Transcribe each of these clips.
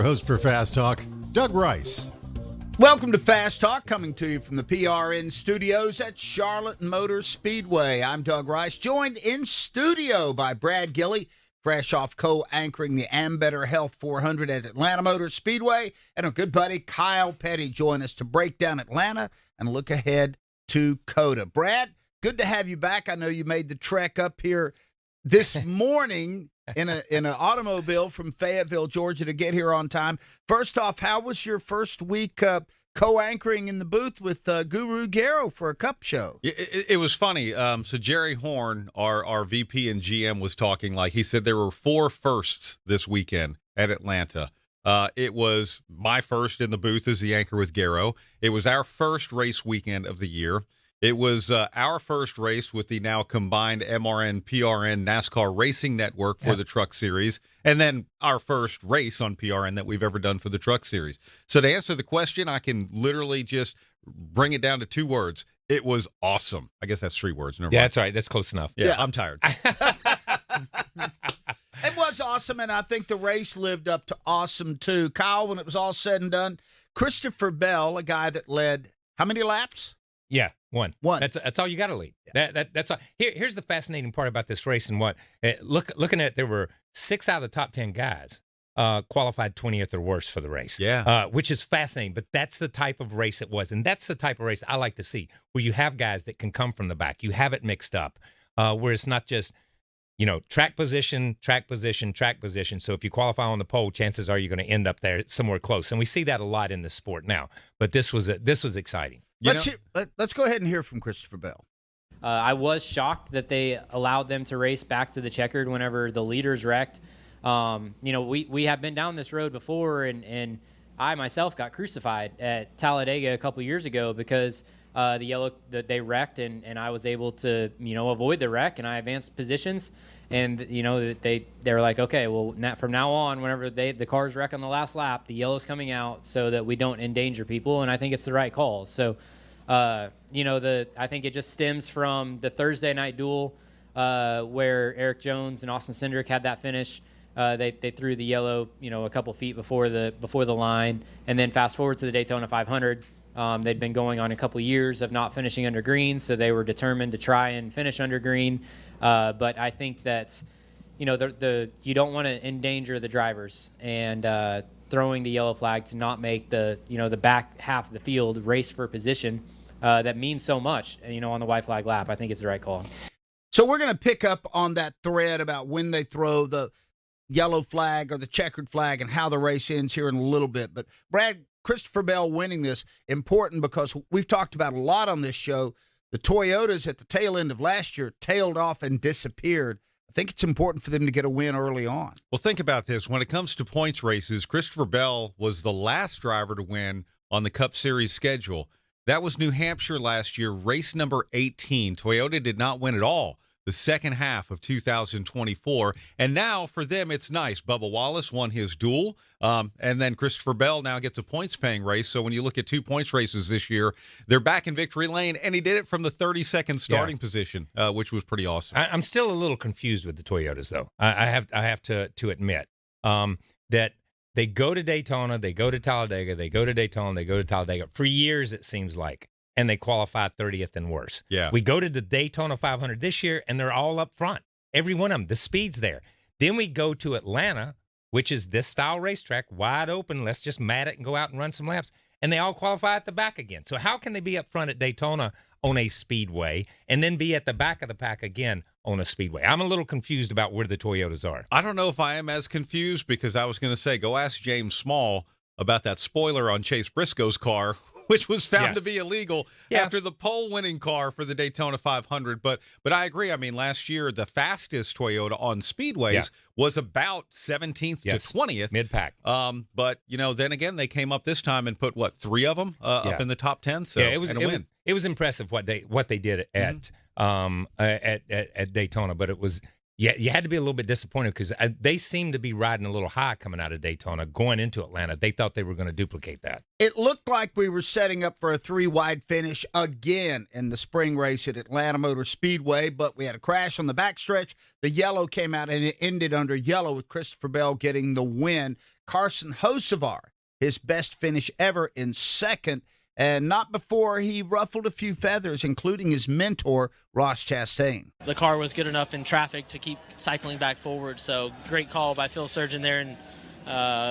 Host for Fast Talk, Doug Rice. Welcome to Fast Talk, coming to you from the PRN studios at Charlotte Motor Speedway. I'm Doug Rice, joined in studio by Brad Gillie, fresh off co-anchoring the Ambetter Health 400 at Atlanta Motor Speedway, and our good buddy Kyle Petty join us to break down Atlanta and look ahead to COTA. Brad, good to have you back. I know you made the trek up here this morning in an automobile from Fayetteville, Georgia, to get here on time. First off, how was your first week co-anchoring in the booth with Guru Garrow for a cup show? It was funny. So Jerry Horn, our VP and GM, was talking like he said there were 4 firsts this weekend at Atlanta. It was my first in the booth as the anchor with Garrow. It was our first race weekend of the year. It was our first race with the now combined MRN, PRN, NASCAR Racing Network for the Truck Series, and then our first race on PRN that we've ever done for the Truck Series. So to answer the question, I can literally just bring it down to 2 words. It was awesome. I guess that's 3 words. Never mind. That's all right. That's close enough. Yeah, I'm tired. It was awesome, and I think the race lived up to awesome, too. Kyle, when it was all said and done, Christopher Bell, a guy that led how many laps? Yeah, one. One. That's all you got to lead. That's all. Here's the fascinating part about this race, and looking at there were 6 out of the top 10 guys qualified 20th or worse for the race. Yeah, which is fascinating. But that's the type of race it was, and that's the type of race I like to see, where you have guys that can come from the back. You have it mixed up, where it's not just track position, track position, track position. So if you qualify on the pole, chances are you're going to end up there somewhere close, and we see that a lot in the sport now. But this was exciting. Let's go ahead and hear from Christopher Bell. I was shocked that they allowed them to race back to the checkered whenever the leaders wrecked. We have been down this road before, and I myself got crucified at Talladega a couple years ago because they wrecked, and I was able to avoid the wreck, and I advanced positions. And they were like, okay, well, from now on, whenever the cars wreck on the last lap, the yellow's coming out so that we don't endanger people. And I think it's the right call. So, I think it just stems from the Thursday night duel where Eric Jones and Austin Cindric had that finish. They threw the yellow, a couple feet before the line, and then fast forward to the Daytona 500. They'd been going on a couple years of not finishing under green, so they were determined to try and finish under green. But I think that, you don't want to endanger the drivers, and throwing the yellow flag to not make the back half of the field race for position that means so much, on the white flag lap. I think it's the right call. So we're going to pick up on that thread about when they throw the yellow flag or the checkered flag and how the race ends here in a little bit. But Brad, Christopher Bell winning this, important because we've talked about a lot on this show. The Toyotas at the tail end of last year tailed off and disappeared. I think it's important for them to get a win early on. Well, think about this. When it comes to points races, Christopher Bell was the last driver to win on the Cup Series schedule. That was New Hampshire last year, race number 18. Toyota did not win at all the second half of 2024. And now for them, it's nice. Bubba Wallace won his duel. And then Christopher Bell now gets a points-paying race. So when you look at 2 points races this year, they're back in victory lane. And he did it from the 32nd starting position, which was pretty awesome. I'm still a little confused with the Toyotas, though. I have to admit that they go to Daytona, they go to Talladega, they go to Daytona, they go to Talladega. For years, it seems like. And they qualify 30th and worse. Yeah. We go to the Daytona 500 this year, and they're all up front. Every one of them. The speed's there. Then we go to Atlanta, which is this style racetrack, wide open. Let's just mat it and go out and run some laps. And they all qualify at the back again. So how can they be up front at Daytona on a speedway and then be at the back of the pack again on a speedway? I'm a little confused about where the Toyotas are. I don't know if I am as confused, because I was going to say, go ask James Small about that spoiler on Chase Briscoe's car, which was found to be illegal after the pole-winning car for the Daytona 500. But I agree. I mean, last year, the fastest Toyota on speedways was about 17th to 20th. Mid-pack. But, then again, they came up this time and put, 3 of them up in the top 10? So, it was impressive what they did at Daytona, but it was Yeah, you had to be a little bit disappointed because they seemed to be riding a little high coming out of Daytona. Going into Atlanta, they thought they were going to duplicate that. It looked like we were setting up for a 3-wide finish again in the spring race at Atlanta Motor Speedway, but we had a crash on the backstretch. The yellow came out, and it ended under yellow with Christopher Bell getting the win. Carson Hocevar, his best finish ever in second, and not before he ruffled a few feathers, including his mentor, Ross Chastain. The car was good enough in traffic to keep cycling back forward, so great call by Phil Surgeon there in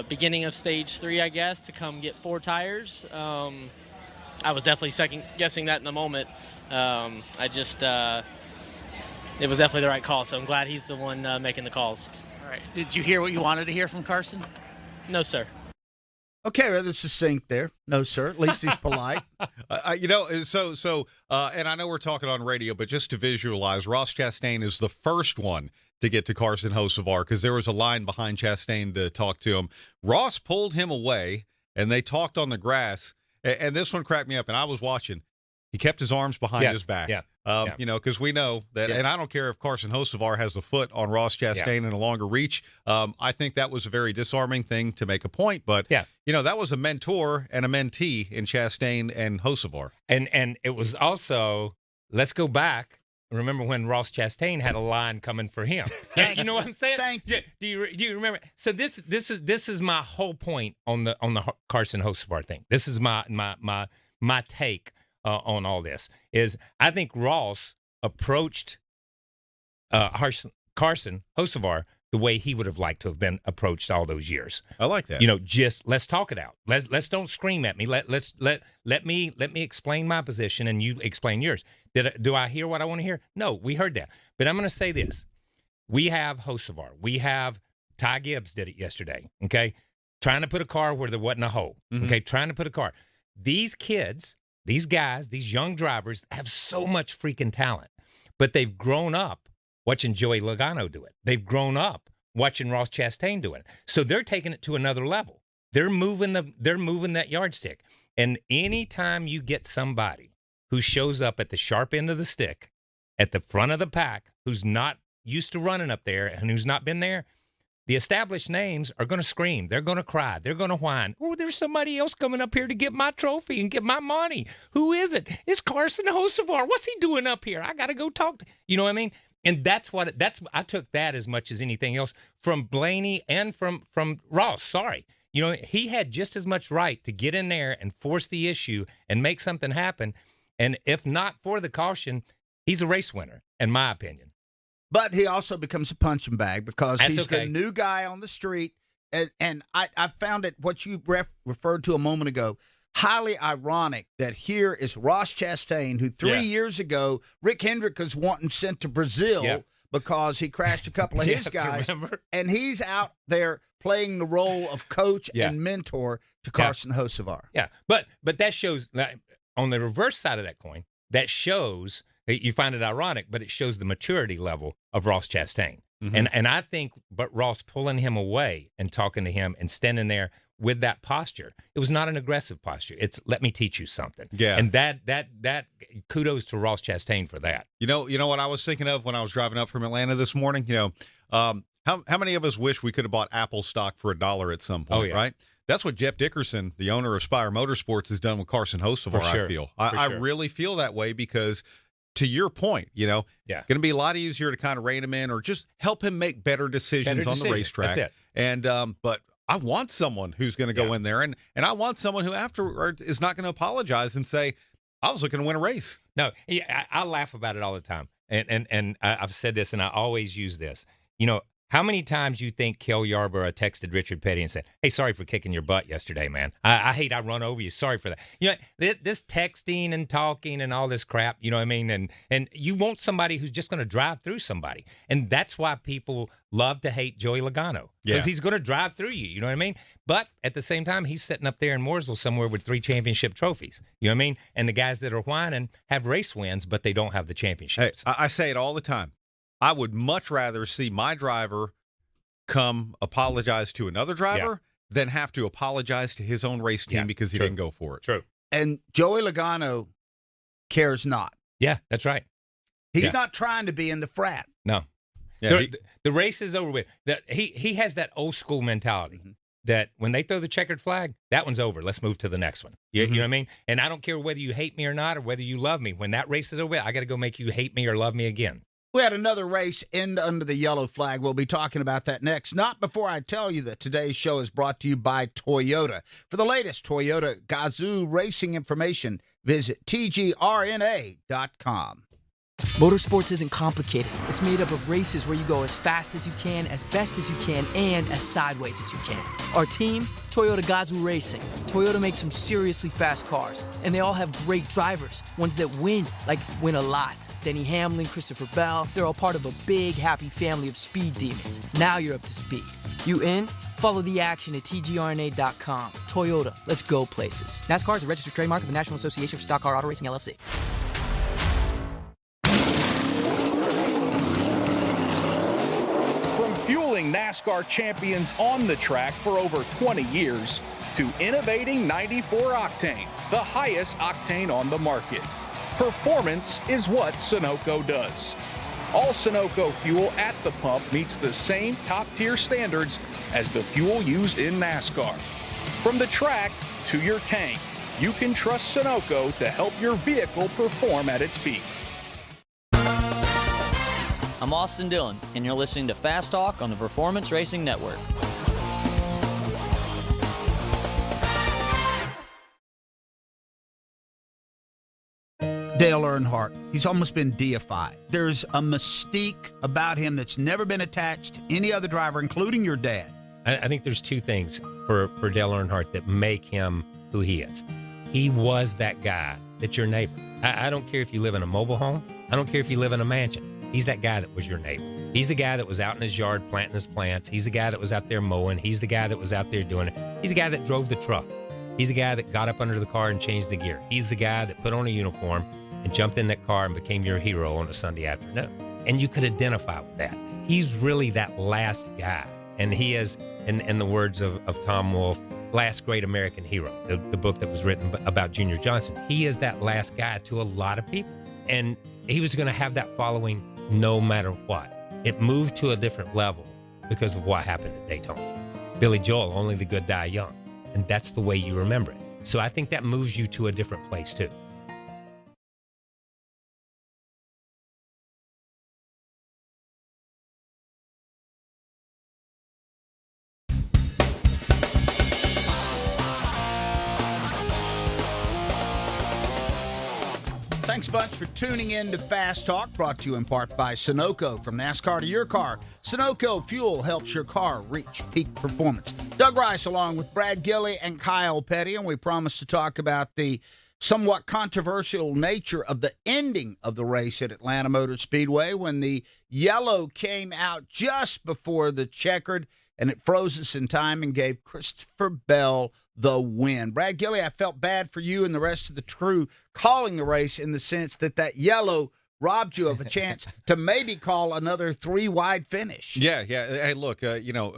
beginning of stage 3, I guess, to come get 4 tires. I was definitely second guessing that in the moment. It was definitely the right call, so I'm glad he's the one making the calls. All right. Did you hear what you wanted to hear from Carson? No, sir. Okay, rather succinct there. No, sir. At least he's polite. And I know we're talking on radio, but just to visualize, Ross Chastain is the first one to get to Carson Hocevar because there was a line behind Chastain to talk to him. Ross pulled him away, and they talked on the grass. And this one cracked me up, and I was watching. He kept his arms behind his back. Because we know that, and I don't care if Carson Hocevar has a foot on Ross Chastain and a longer reach. I think that was a very disarming thing to make a point. But, that was a mentor and a mentee in Chastain and Hocevar. And it was also, let's go back. Remember when Ross Chastain had a line coming for him? You know what I'm saying? Thank you. Do you remember? So this is my whole point on the Carson Hocevar thing. This is my take on all this. Is I think Ross approached Carson Hocevar the way he would have liked to have been approached all those years. I like that. Just let's talk it out. Let's don't scream at me. Let me explain my position and you explain yours. Do I hear what I want to hear? No, we heard that. But I'm going to say this. We have Hocevar. We have Ty Gibbs did it yesterday, okay? Trying to put a car where there wasn't a hole, okay? Trying to put a car. These kids, these guys, these young drivers have so much freaking talent, but they've grown up watching Joey Logano do it. They've grown up watching Ross Chastain do it. So they're taking it to another level. They're moving that yardstick. And anytime you get somebody who shows up at the sharp end of the stick, at the front of the pack, who's not used to running up there and who's not been there, the established names are going to scream. They're going to cry. They're going to whine. Oh, there's somebody else coming up here to get my trophy and get my money. Who is it? It's Carson Hocevar. What's he doing up here? I got to go talk to. You know what I mean? And I took that as much as anything else from Blaney and from Ross. Sorry. He had just as much right to get in there and force the issue and make something happen. And if not for the caution, he's a race winner, in my opinion. But he also becomes a punching bag because he's the new guy on the street. And I found it, what you referred to a moment ago, highly ironic that here is Ross Chastain, who 3 years ago, Rick Hendrick was wanting sent to Brazil because he crashed a couple of his guys. Remember? And he's out there playing the role of coach and mentor to Carson Hocevar. Yeah, but that shows, on the reverse side of that coin, that shows, you find it ironic, but it shows the maturity level of Ross Chastain. And I think, but Ross pulling him away and talking to him and standing there with that posture, it was not an aggressive posture. It's let me teach you something. Yeah. And that kudos to Ross Chastain for that. You know what I was thinking of when I was driving up from Atlanta this morning? How many of us wish we could have bought Apple stock for $1 at some point, right? That's what Jeff Dickerson, the owner of Spire Motorsports, has done with Carson Hocevar, sure. I feel. I really feel that way because, to your point, going to be a lot easier to kind of rein him in or just help him make better decisions on the racetrack. That's it. And but I want someone who's going to go in there, and I want someone who afterward is not going to apologize and say, I was looking to win a race. No, I laugh about it all the time. And I've said this, and I always use this. How many times you think Kel Yarborough texted Richard Petty and said, hey, sorry for kicking your butt yesterday, man. I hate I run over you. Sorry for that. This texting and talking and all this crap, you know what I mean? And you want somebody who's just going to drive through somebody. And that's why people love to hate Joey Logano. Because he's going to drive through you, you know what I mean? But at the same time, he's sitting up there in Mooresville somewhere with 3 championship trophies. You know what I mean? And the guys that are whining have race wins, but they don't have the championships. Hey, I say it all the time. I would much rather see my driver come apologize to another driver than have to apologize to his own race team because he didn't go for it. True. And Joey Logano cares not. Yeah, that's right. He's not trying to be in the frat. No. Yeah, the race is over with. He has that old school mentality that when they throw the checkered flag, that one's over. Let's move to the next one. You know what I mean? And I don't care whether you hate me or not or whether you love me. When that race is over, I got to go make you hate me or love me again. We had another race end under the yellow flag. We'll be talking about that next. Not before I tell you that today's show is brought to you by Toyota. For the latest Toyota Gazoo racing information, visit tgrna.com. Motorsports isn't complicated. It's made up of races where you go as fast as you can, as best as you can, and as sideways as you can. Our team, Toyota Gazoo Racing. Toyota makes some seriously fast cars, and they all have great drivers, ones that win, like win a lot. Denny Hamlin, Christopher Bell, they're all part of a big, happy family of speed demons. Now you're up to speed. You in? Follow the action at tgrna.com. Toyota, let's go places. NASCAR is a registered trademark of the National Association for Stock Car Auto Racing, LLC. Fueling NASCAR champions on the track for over 20 years to innovating 94 octane, the highest octane on the market. Performance is what Sunoco does. All Sunoco fuel at the pump meets the same top-tier standards as the fuel used in NASCAR. From the track to your tank, you can trust Sunoco to help your vehicle perform at its peak. I'm Austin Dillon, and you're listening to Fast Talk on the Performance Racing Network. Dale Earnhardt, he's almost been deified. There's a mystique about him that's never been attached to any other driver, including your dad. I think there's two things for Dale Earnhardt that make him who he is. He was that guy that's your neighbor. I don't care if you live in a mobile home. I don't care if you live in a mansion. He's that guy that was your neighbor. He's the guy that was out in his yard planting his plants. He's the guy that was out there mowing. He's the guy that was out there doing it. He's the guy that drove the truck. He's the guy that got up under the car and changed the gear. He's the guy that put on a uniform and jumped in that car and became your hero on a Sunday afternoon. And you could identify with that. He's really that last guy. And he is, in the words of Tom Wolfe, last great American hero, the book that was written about Junior Johnson. He is that last guy to a lot of people. And he was going to have that following no matter what. It moved to a different level because of what happened at Daytona. Billy Joel, only the good die young. And that's the way you remember it. So I think that moves you to a different place too. Thanks a bunch for tuning in to Fast Talk, brought to you in part by Sunoco. From NASCAR to your car, Sunoco fuel helps your car reach peak performance. Doug Rice along with Brad Gillie and Kyle Petty, and we promise to talk about the somewhat controversial nature of the ending of the race at Atlanta Motor Speedway when the yellow came out just before the checkered, and it froze us in time and gave Christopher Bell the win. Brad Gillie, I felt bad for you and the rest of the crew calling the race in the sense that yellow robbed you of a chance to maybe call another 3-wide finish. Yeah. Hey, look,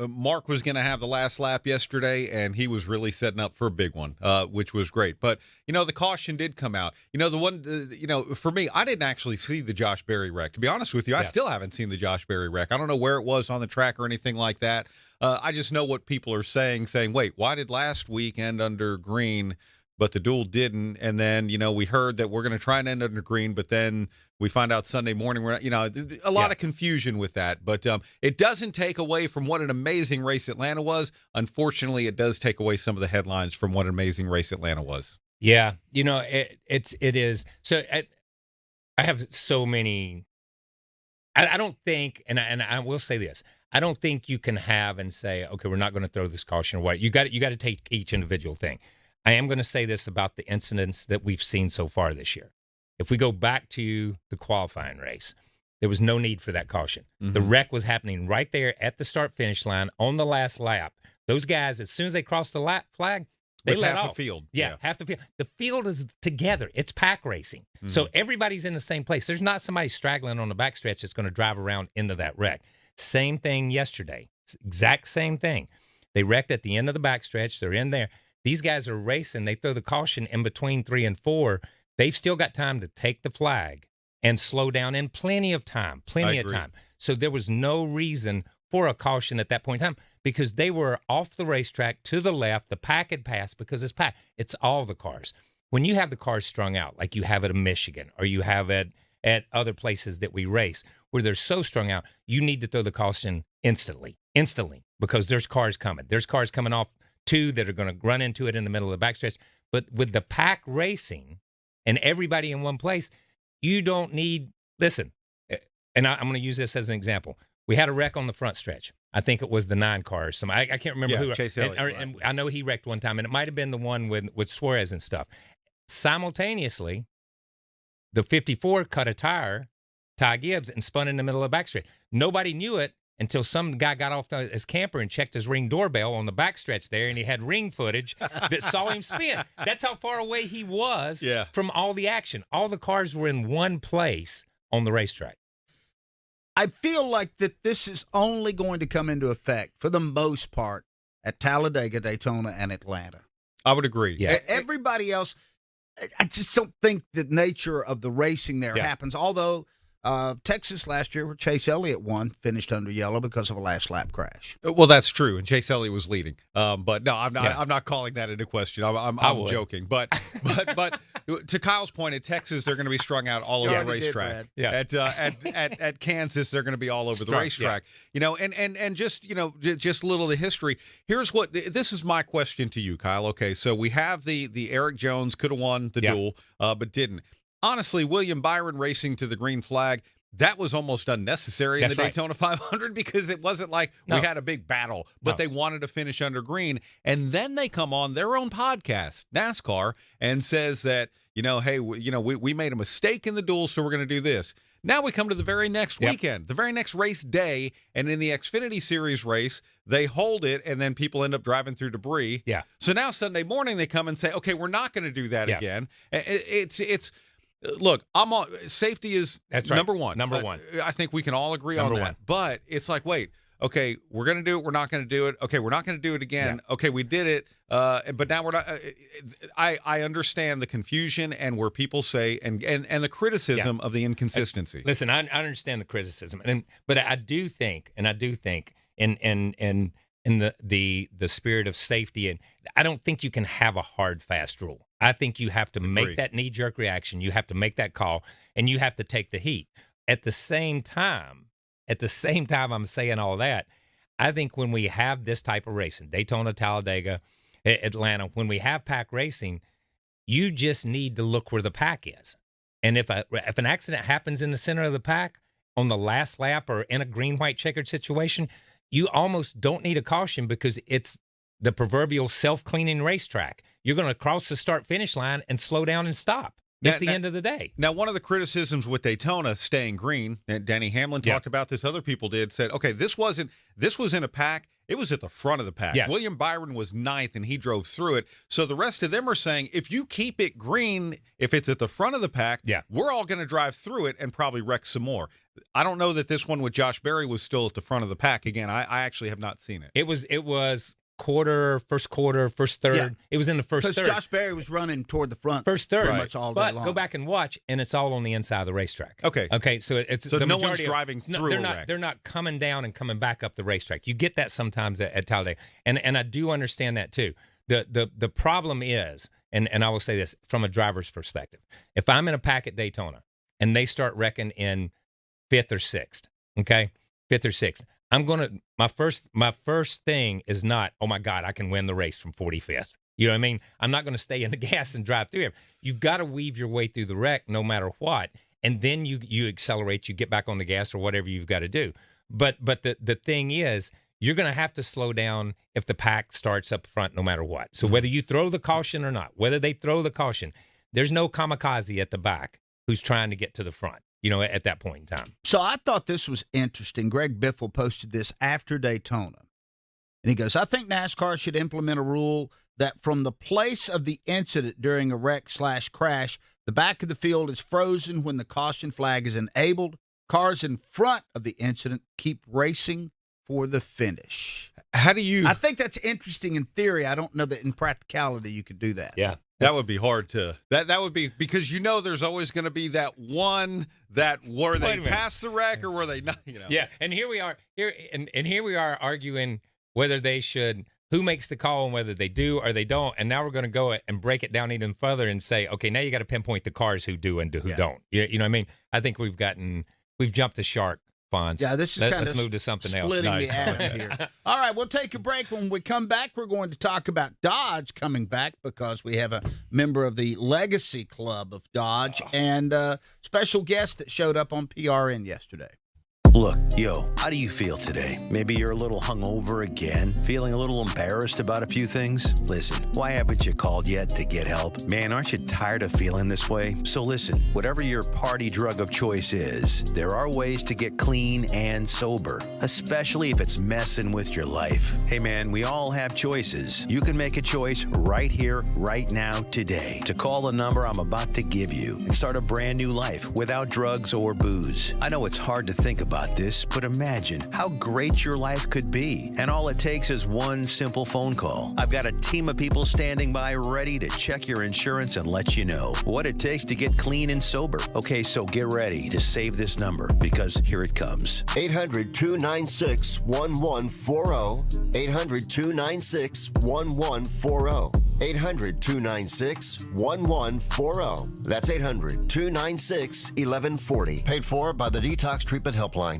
Mark was going to have the last lap yesterday, and he was really setting up for a big one, which was great. But, the caution did come out. The one, for me, I didn't actually see the Josh Berry wreck. To be honest with you, I still haven't seen the Josh Berry wreck. I don't know where it was on the track or anything like that. I just know what people are saying, wait, why did last week end under green, but the duel didn't? And then, we heard that we're going to try and end under green, but then we find out Sunday morning, we're not, a lot of confusion with that. But it doesn't take away from what an amazing race Atlanta was. Unfortunately, it does take away some of the headlines from what an amazing race Atlanta was. Yeah, it is. So I have so many. I don't think, and I will say this. I don't think you can have and say, okay, we're not going to throw this caution away. You got to take each individual thing. I am going to say this about the incidents that we've seen so far this year. If we go back to the qualifying race, there was no need for that caution. Mm-hmm. The wreck was happening right there at the start-finish line on the last lap. Those guys, as soon as they crossed the flag, they let off. The field. Yeah, half the field. The field is together. It's pack racing. Mm-hmm. So everybody's in the same place. There's not somebody straggling on the backstretch that's going to drive around into that wreck. Same thing yesterday. Exact same thing. They wrecked at the end of the backstretch. They're in there. These guys are racing. They throw the caution in between 3 and 4. They've still got time to take the flag and slow down in plenty of time. So there was no reason for a caution at that point in time because they were off the racetrack to the left. The pack had passed because it's packed. It's all the cars. When you have the cars strung out, like you have it in Michigan or you have it at other places that we race, where they're so strung out, you need to throw the caution instantly, because there's cars coming. There's cars coming off 2 that are going to run into it in the middle of the backstretch. But with the pack racing and everybody in one place, you don't need, listen, and I'm going to use this as an example. We had a wreck on the front stretch. I think it was the 9 car or something. I can't remember who. Chase Elliott, and I know he wrecked one time, and it might have been the one with Suarez and stuff. Simultaneously, the 54 cut a tire, Ty Gibbs, and spun in the middle of the backstretch. Nobody knew it until some guy got off his camper and checked his Ring doorbell on the backstretch there, and he had Ring footage that saw him spin. That's how far away he was from all the action. All the cars were in one place on the racetrack. I feel like that this is only going to come into effect, for the most part, at Talladega, Daytona, and Atlanta. I would agree. Yeah. Everybody else, I just don't think the nature of the racing there happens, although Texas last year, where Chase Elliott won, finished under yellow because of a last lap crash. Well, that's true, and Chase Elliott was leading. But no, I'm not. I'm not calling that into question. I'm joking. But to Kyle's point, at Texas they're going to be strung out all over the racetrack. At Kansas they're going to be all over the racetrack. You know, and just just a little of the history. Here's what this is my question to you, Kyle. Okay, so we have the Eric Jones could have won the duel, but didn't. Honestly, William Byron racing to the green flag, that was almost unnecessary in the Daytona 500 because it wasn't like we had a big battle, but they wanted to finish under green. And then they come on their own podcast, NASCAR, and says that, hey, we made a mistake in the duel, so we're going to do this. Now we come to the very next weekend, the very next race day, and in the Xfinity Series race, they hold it, and then people end up driving through debris. Yeah. So now Sunday morning they come and say, okay, we're not going to do that again. It's look, I'm on safety is number one. Number one. I think we can all agree on that. But it's like, wait, okay, we're going to do it. We're not going to do it. Okay, we're not going to do it again. Yeah. Okay, we did it. But now we're not. I understand the confusion and where people say and the criticism of the inconsistency. Listen, I understand the criticism, but I do think in the spirit of safety, and I don't think you can have a hard, fast rule. I think you have to make that knee-jerk reaction. You have to make that call, and you have to take the heat. At the same time, I'm saying all that, I think when we have this type of racing, Daytona, Talladega, Atlanta, when we have pack racing, you just need to look where the pack is. And if an accident happens in the center of the pack on the last lap or in a green-white checkered situation, you almost don't need a caution because it's the proverbial self-cleaning racetrack. You're going to cross the start-finish line and slow down and stop. It's the end of the day. Now, one of the criticisms with Daytona staying green, and Danny Hamlin talked about this, other people did, said, okay, this was in a pack. It was at the front of the pack. Yes. William Byron was ninth, and he drove through it. So the rest of them are saying, if you keep it green, if it's at the front of the pack, we're all going to drive through it and probably wreck some more. I don't know that this one with Josh Berry was still at the front of the pack. Again, I actually have not seen it. It was first quarter, first third. Yeah. It was in the first third. Because Josh Berry was running toward the front. First third. Pretty much all day long. But go back and watch, and it's all on the inside of the racetrack. Okay. So it's so the no one's majority driving through a wreck. They're not coming down and coming back up the racetrack. You get that sometimes at Talladega. And I do understand that too. The problem is, and I will say this from a driver's perspective, if I'm in a pack at Daytona and they start wrecking in 5th or 6th, okay? 5th or 6th. My first thing is not, oh my God, I can win the race from 45th. You know what I mean? I'm not going to stay in the gas and drive through it. You've got to weave your way through the wreck no matter what. And then you accelerate, you get back on the gas or whatever you've got to do. But the thing is, you're going to have to slow down if the pack starts up front no matter what. So whether you throw the caution or not, whether they throw the caution, there's no kamikaze at the back who's trying to get to the front, at that point in time. So I thought this was interesting. Greg Biffle posted this after Daytona. And he goes, I think NASCAR should implement a rule that from the place of the incident during a wreck/crash, the back of the field is frozen when the caution flag is enabled. Cars in front of the incident keep racing for the finish. How do you... I think that's interesting in theory. I don't know that in practicality you could do that. Yeah. That would be hard to that would be because there's always going to be that one that were they past the wreck or were they not, Yeah, and here we are arguing whether they should, who makes the call and whether they do or they don't, and now we're going to go and break it down even further and say, okay, now you got to pinpoint the cars who do and who don't. You know what I mean? I think we've gotten We've jumped the shark, Fonz. Yeah, this is kind Let's of move to something else. splitting the Nice. atom here. All right, we'll take a break. When we come back, we're going to talk about Dodge coming back because we have a member of the Legacy Club of Dodge and a special guest that showed up on PRN yesterday. Look, yo, how do you feel today? Maybe you're a little hungover again, feeling a little embarrassed about a few things? Listen, why haven't you called yet to get help? Man, aren't you tired of feeling this way? So listen, whatever your party drug of choice is, there are ways to get clean and sober, especially if it's messing with your life. Hey man, we all have choices. You can make a choice right here, right now, today, to call the number I'm about to give you and start a brand new life without drugs or booze. I know it's hard to think about this, but imagine how great your life could be. And all it takes is one simple phone call. I've got a team of people standing by ready to check your insurance and let you know what it takes to get clean and sober. Okay, so get ready to save this number because here it comes. 800-296-1140. 800-296-1140. 800-296-1140. That's 800-296-1140. Paid for by the Detox Treatment Helpline.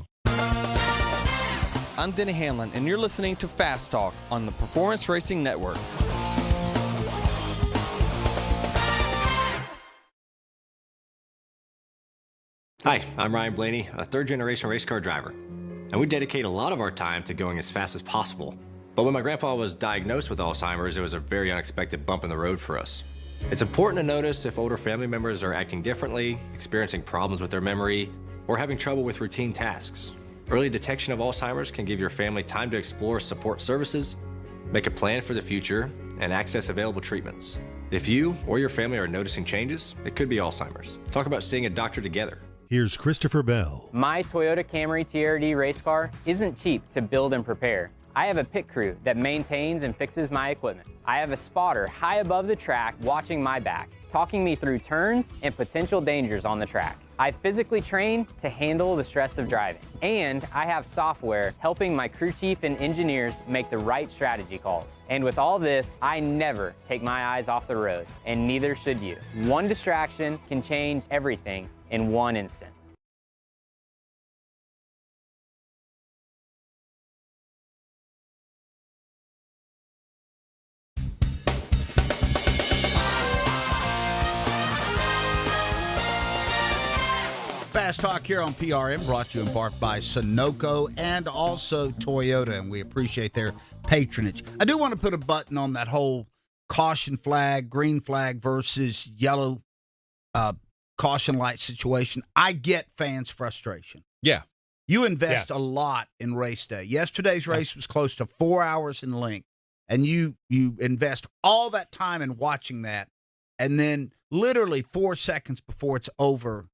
I'm Denny Hamlin, and you're listening to Fast Talk on the Performance Racing Network. Hi, I'm Ryan Blaney, a third-generation race car driver, and we dedicate a lot of our time to going as fast as possible. But when my grandpa was diagnosed with Alzheimer's, it was a very unexpected bump in the road for us. It's important to notice if older family members are acting differently, experiencing problems with their memory, or having trouble with routine tasks. Early detection of Alzheimer's can give your family time to explore support services, make a plan for the future, and access available treatments. If you or your family are noticing changes, it could be Alzheimer's. Talk about seeing a doctor together. Here's Christopher Bell. My Toyota Camry TRD race car isn't cheap to build and prepare. I have a pit crew that maintains and fixes my equipment. I have a spotter high above the track watching my back, talking me through turns and potential dangers on the track. I physically train to handle the stress of driving. And I have software helping my crew chief and engineers make the right strategy calls. And with all this, I never take my eyes off the road, and neither should you. One distraction can change everything in one instant. Fast Talk here on PRM, brought to you in part by Sunoco and also Toyota, and we appreciate their patronage. I do want to put a button on that whole caution flag, green flag versus yellow caution light situation. I get fans' frustration. Yeah. You invest a lot in race day. Yesterday's race was close to 4 hours in length, and you invest all that time in watching that, and then literally 4 seconds before it's over,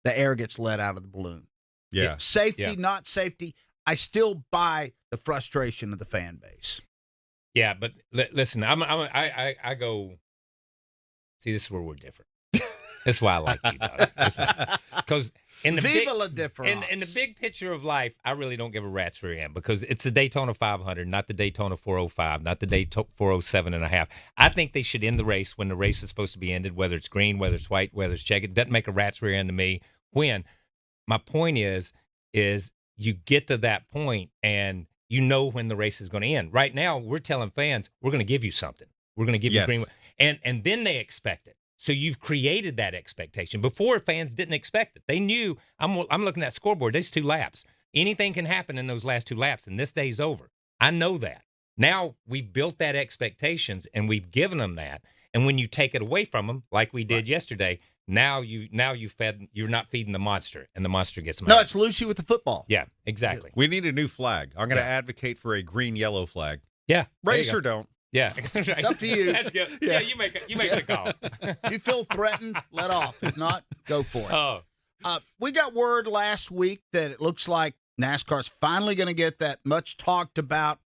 the air gets let out of the balloon. Yeah. Safety, not safety. I still buy the frustration of the fan base. Yeah, but listen, I go. See, this is where we're different. That's why I like you, because in the Viva la difference. In the big picture of life, I really don't give a rat's rear end because it's the Daytona 500, not the Daytona 405, not the Daytona 407.5. I think they should end the race when the race is supposed to be ended, whether it's green, whether it's white, whether it's checkered. It doesn't make a rat's rear end to me. When my point is you get to that point and you know when the race is going to end. Right now, we're telling fans we're going to give you something. We're going to give you green, and then they expect it. So you've created that expectation. Before, fans didn't expect it. They knew, I'm looking at that scoreboard, there's 2 laps. Anything can happen in those last 2 laps, and this day's over. I know that. Now we've built that expectations, and we've given them that. And when you take it away from them, like we did yesterday, you're not feeding the monster, and the monster gets mad. No, it's Lucy with the football. Yeah, exactly. We need a new flag. I'm going to advocate for a green-yellow flag. Yeah. Race or don't. Yeah. It's up to you. That's good. Yeah, you make the call. If you feel threatened, let off. If not, go for it. Oh. We got word last week that it looks like NASCAR's finally going to get that much talked about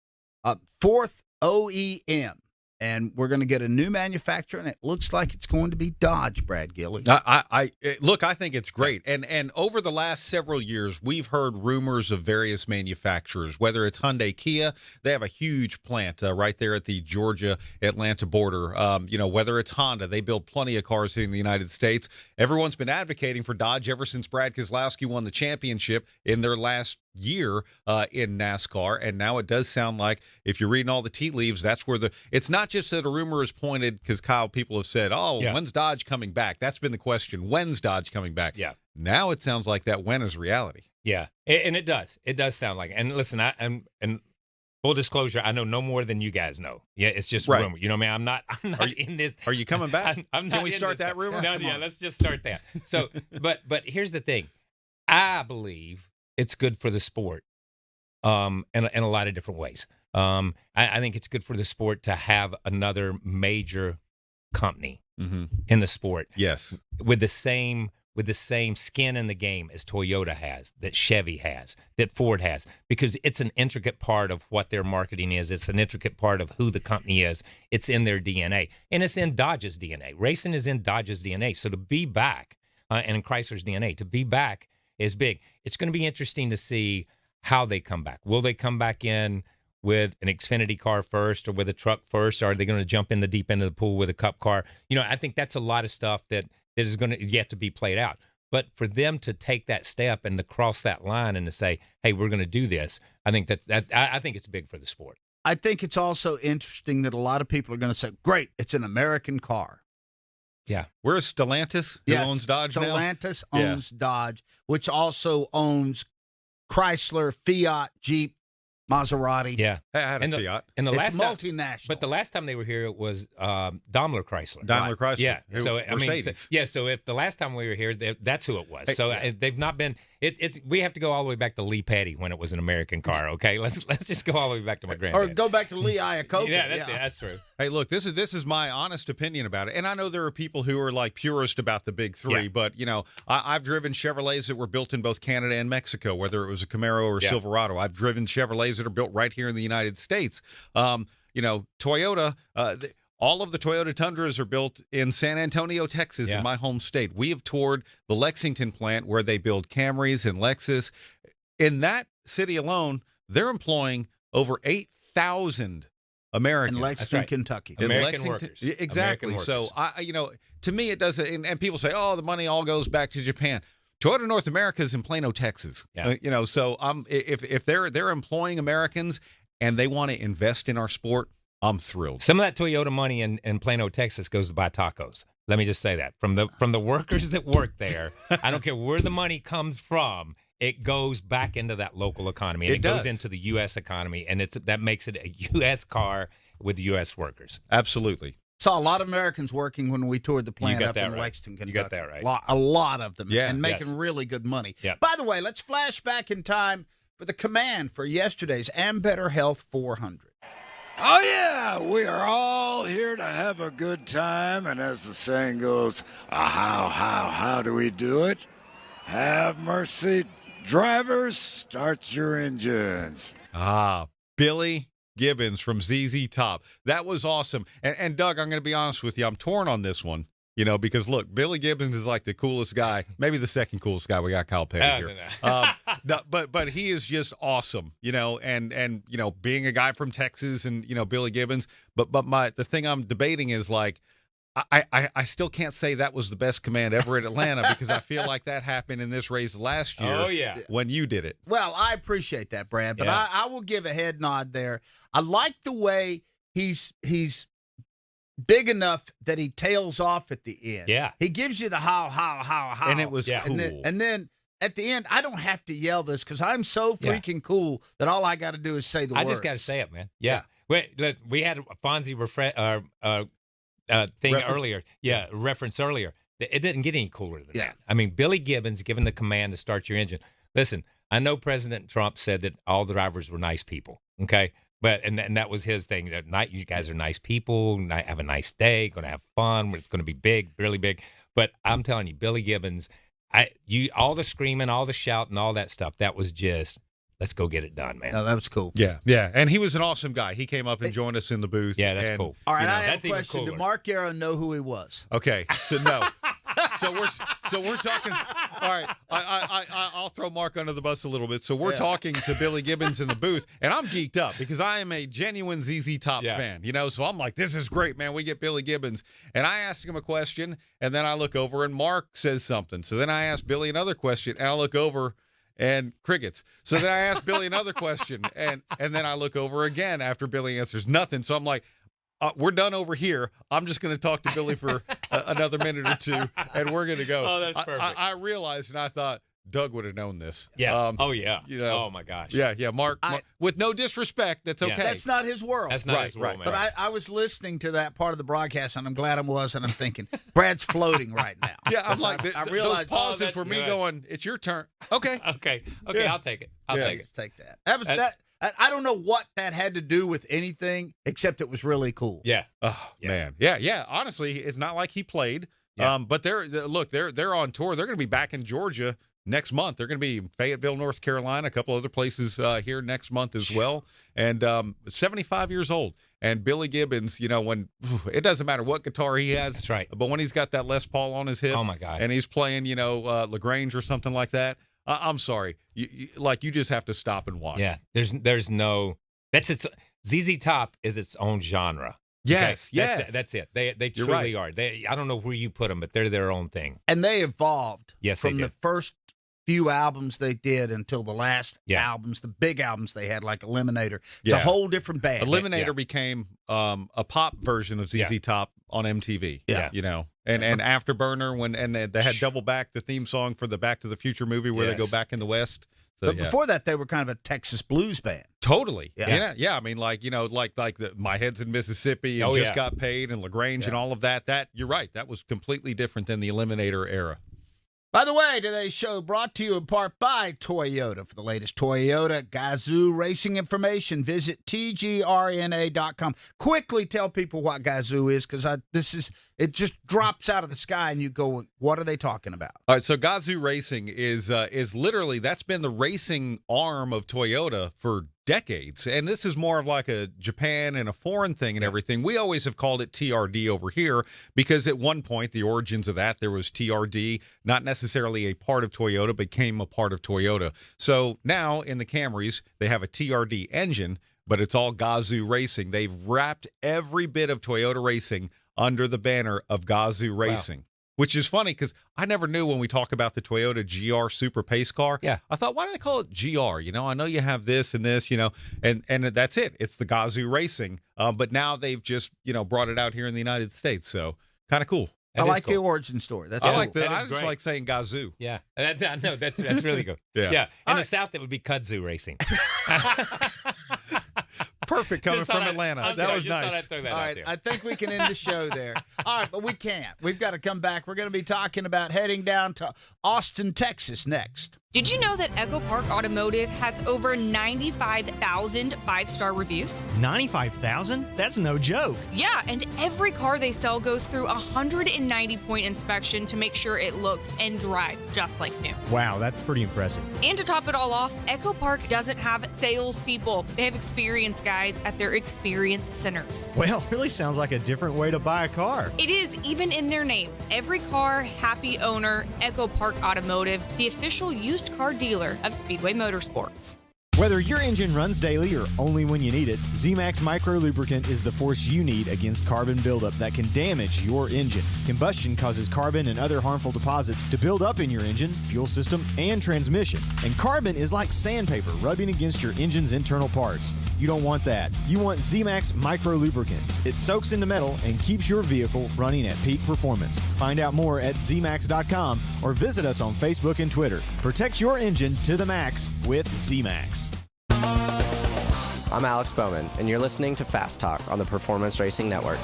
4th OEM. And we're going to get a new manufacturer, and it looks like it's going to be Dodge, Brad Gillie. Look, I think it's great. And over the last several years, we've heard rumors of various manufacturers, whether it's Hyundai, Kia. They have a huge plant right there at the Georgia-Atlanta border. Whether it's Honda, they build plenty of cars here in the United States. Everyone's been advocating for Dodge ever since Brad Keselowski won the championship in their last year in NASCAR, and now it does sound like, if you're reading all the tea leaves, that's where it's not just that a rumor is pointed, because Kyle, people have said, when's Dodge coming back? That's been the question. When's Dodge coming back? Yeah. Now it sounds like that when is reality. Yeah, and it does sound like it. And listen, and full disclosure, I know no more than you guys know. Yeah, it's just rumor. You know what I mean? I'm not in this. Are you coming back? I'm not. Can we start that rumor? No, let's just start that. So, but here's the thing. I believe it's good for the sport, in a lot of different ways. I think it's good for the sport to have another major company in the sport. Yes, with the same skin in the game as Toyota has, that Chevy has, that Ford has, because it's an intricate part of what their marketing is. It's an intricate part of who the company is. It's in their DNA, and it's in Dodge's DNA. Racing is in Dodge's DNA. So to be back, and in Chrysler's DNA, to be back is big. It's going to be interesting to see how they come back. Will they come back in with an Xfinity car first, or with a truck first? Or are they going to jump in the deep end of the pool with a Cup car? I think that's a lot of stuff that is going to yet to be played out. But for them to take that step and to cross that line and to say, "Hey, we're going to do this," I think I think it's big for the sport. I think it's also interesting that a lot of people are going to say, "Great, it's an American car." Yeah. Where's Stellantis? Who owns Dodge now? Stellantis owns Dodge, which also owns Chrysler, Fiat, Jeep, Maserati. Yeah. I had a Fiat. And it's multinational. But the last time they were here, it was Daimler Chrysler. Daimler Chrysler. Yeah. So Mercedes. so if the last time we were here, that's who it was. So they've not been. It's we have to go all the way back to Lee Petty when it was an American car. Okay, let's just go all the way back to my granddad. Or go back to Lee Iacocca. Yeah, that's it. That's true. Hey, look, this is my honest opinion about it, and I know there are people who are like purist about the big three, but I've driven Chevrolets that were built in both Canada and Mexico, whether it was a Camaro or a Silverado. I've driven Chevrolets that are built right here in the United States. Toyota. All of the Toyota Tundras are built in San Antonio, Texas, in my home state. We have toured the Lexington plant where they build Camrys and Lexus. In that city alone, they're employing over 8,000 Americans. In Lexington, Kentucky. American workers. Exactly. American workers. So, to me, it doesn't. And people say, "Oh, the money all goes back to Japan." Toyota North America is in Plano, Texas. Yeah. So if they're employing Americans and they want to invest in our sport, I'm thrilled. Some of that Toyota money in Plano, Texas goes to buy tacos. Let me just say that. From the workers that work there, I don't care where the money comes from, it goes back into that local economy. And it goes into the U.S. economy, and that makes it a U.S. car with U.S. workers. Absolutely. Saw a lot of Americans working when we toured the plant up in right. Lexington, Kentucky. You got that right. A lot of them, yeah, and making really good money. Yeah. By the way, let's flash back in time for the command for yesterday's Ambetter Health 400. Oh, yeah, we are all here to have a good time, and as the saying goes, how do we do it? Have mercy, drivers, start your engines. Billy Gibbons from ZZ Top. That was awesome. And Doug, I'm going to be honest with you, I'm torn on this one. Because look, Billy Gibbons is like the coolest guy, maybe the second coolest guy. We got Kyle Petty here. No. But he is just awesome, and being a guy from Texas and, Billy Gibbons. But the thing I'm debating is like, I still can't say that was the best command ever at Atlanta because I feel like that happened in this race last year. Oh, yeah. When you did it. Well, I appreciate that, Brad, but I will give a head nod there. I like the way he's big enough that he tails off at the end. Yeah. He gives you the how. And it was cool. And then at the end, I don't have to yell this because I'm so freaking cool that all I got to do is say the words. I just got to say it, man. Yeah. We had a Fonzie thing reference? Earlier. Yeah, reference earlier. It didn't get any cooler than that. I mean, Billy Gibbons given the command to start your engine. Listen, I know President Trump said that all the drivers were nice people, okay? But and that was his thing. That you guys are nice people. Have a nice day. Going to have fun. It's going to be big, really big. But I'm telling you, Billy Gibbons, all the screaming, all the shouting, all that stuff. That was just let's go get it done, man. No, that was cool. Yeah, yeah. And he was an awesome guy. He came up and joined us in the booth. Yeah, that's and, cool. All right, you know, I have that's a even question. cooler. Did Mark Guerra know who he was? Okay, so no. So we're talking. All right, I'll throw Mark under the bus a little bit. So we're talking to Billy Gibbons in the booth, and I'm geeked up because I am a genuine ZZ Top fan. You know, so I'm like, this is great, man. We get Billy Gibbons, and I asked him a question, and then I look over, and Mark says something. So then I ask Billy another question, and I look over. And crickets. So then I ask Billy another question, and then I look over again after Billy answers nothing. So I'm like, we're done over here. I'm just going to talk to Billy for another minute or two, and we're going to go. Oh, that's perfect. I realized, and I thought, Doug would have known this. Yeah. Oh, yeah. You know, oh, my gosh. Yeah. Mark, with no disrespect, that's okay. That's not his world. That's not his world, man. But I was listening to that part of the broadcast, and I'm glad I was, and I'm thinking, Brad's floating right now. Yeah, I'm like, I realized, those pauses were me going, it's your turn. Okay. Okay, Yeah. I'll take it. I'll take it. Take that. That was that. I don't know what that had to do with anything, except it was really cool. Yeah. Oh, man. Yeah. Honestly, it's not like he played. Yeah. But they're on tour. They're going to be back in Georgia next month. They're going to be in Fayetteville, North Carolina, a couple other places here next month as well. And 75 years old. And Billy Gibbons, you know, when it doesn't matter what guitar he has. That's right. But when he's got that Les Paul on his hip. Oh, my God. And he's playing, you know, LaGrange or something like that. I'm sorry. You just have to stop and watch. Yeah. There's no. That's its. ZZ Top is its own genre. Yes. Okay? Yes. That's it. They You're truly right. are. I don't know where you put them, but they're their own thing. And they evolved Yes, from they the did. first few albums they did until the last Yeah. albums, the big albums they had, like Eliminator. It's Yeah. a whole different band. Eliminator became a pop version of ZZ Top on MTV. Yeah. You know, and Afterburner when they had Double Back, the theme song for the Back to the Future movie where they go Yes. back in the West. So, But before that, they were kind of a Texas blues band. Totally. Yeah. Yeah. I mean, like, you know, like My Head's in Mississippi and Oh, Just yeah. Got Paid and LaGrange and all of that. That you're right. That was completely different than the Eliminator era. By the way, today's show brought to you in part by Toyota. For the latest Toyota Gazoo racing information, visit tgrna.com. Quickly tell people what Gazoo is, because it just drops out of the sky and you go, what are they talking about? All right, so Gazoo Racing is literally, that's been the racing arm of Toyota for decades, and this is more of like a Japan and a foreign thing and everything. We always have called it TRD over here because at one point, the origins of that, there was TRD, not necessarily a part of Toyota, became a part of Toyota. So now in the Camrys, they have a TRD engine, but it's all Gazoo Racing. They've wrapped every bit of Toyota racing under the banner of Gazoo Racing. Which is funny because I never knew when we talk about the Toyota GR Super Pace car. Yeah. I thought, why do they call it GR? You know, I know you have this and this, you know, and that's it. It's the Gazoo Racing. But now they've just, you know, brought it out here in the United States. So kind of cool. I like the origin story. That's I cool. like That I is just great. like saying Gazoo. Yeah. No, that's really good. Yeah. In the South, that would be kudzu racing. Perfect coming Just from thought Atlanta. That was Thought I'd nice. throw that All out right, there. I think we can end the show there. All right, but we can't. We've got to come back. We're going to be talking about heading down to Austin, Texas next. Did you know that Echo Park Automotive has over 95,000 five-star reviews? 95,000? That's no joke. Yeah, and every car they sell goes through a 190-point inspection to make sure it looks and drives just like new. Wow, that's pretty impressive. And to top it all off, Echo Park doesn't have salespeople. They have experience guides at their experience centers. Well, really sounds like a different way to buy a car. It is, even in their name. Every car, happy owner, Echo Park Automotive, the official used car dealer of Speedway Motorsports. Whether your engine runs daily or only when you need it, Z-Max Micro Lubricant is the force you need against carbon buildup that can damage your engine. Combustion causes carbon and other harmful deposits to build up in your engine, fuel system, and transmission. And carbon is like sandpaper rubbing against your engine's internal parts. You don't want that. You want Z-Max Micro Lubricant. It soaks into metal and keeps your vehicle running at peak performance. Find out more at zmax.com or visit us on Facebook and Twitter. Protect your engine to the max with Z-Max. I'm Alex Bowman, and you're listening to Fast Talk on the Performance Racing Network.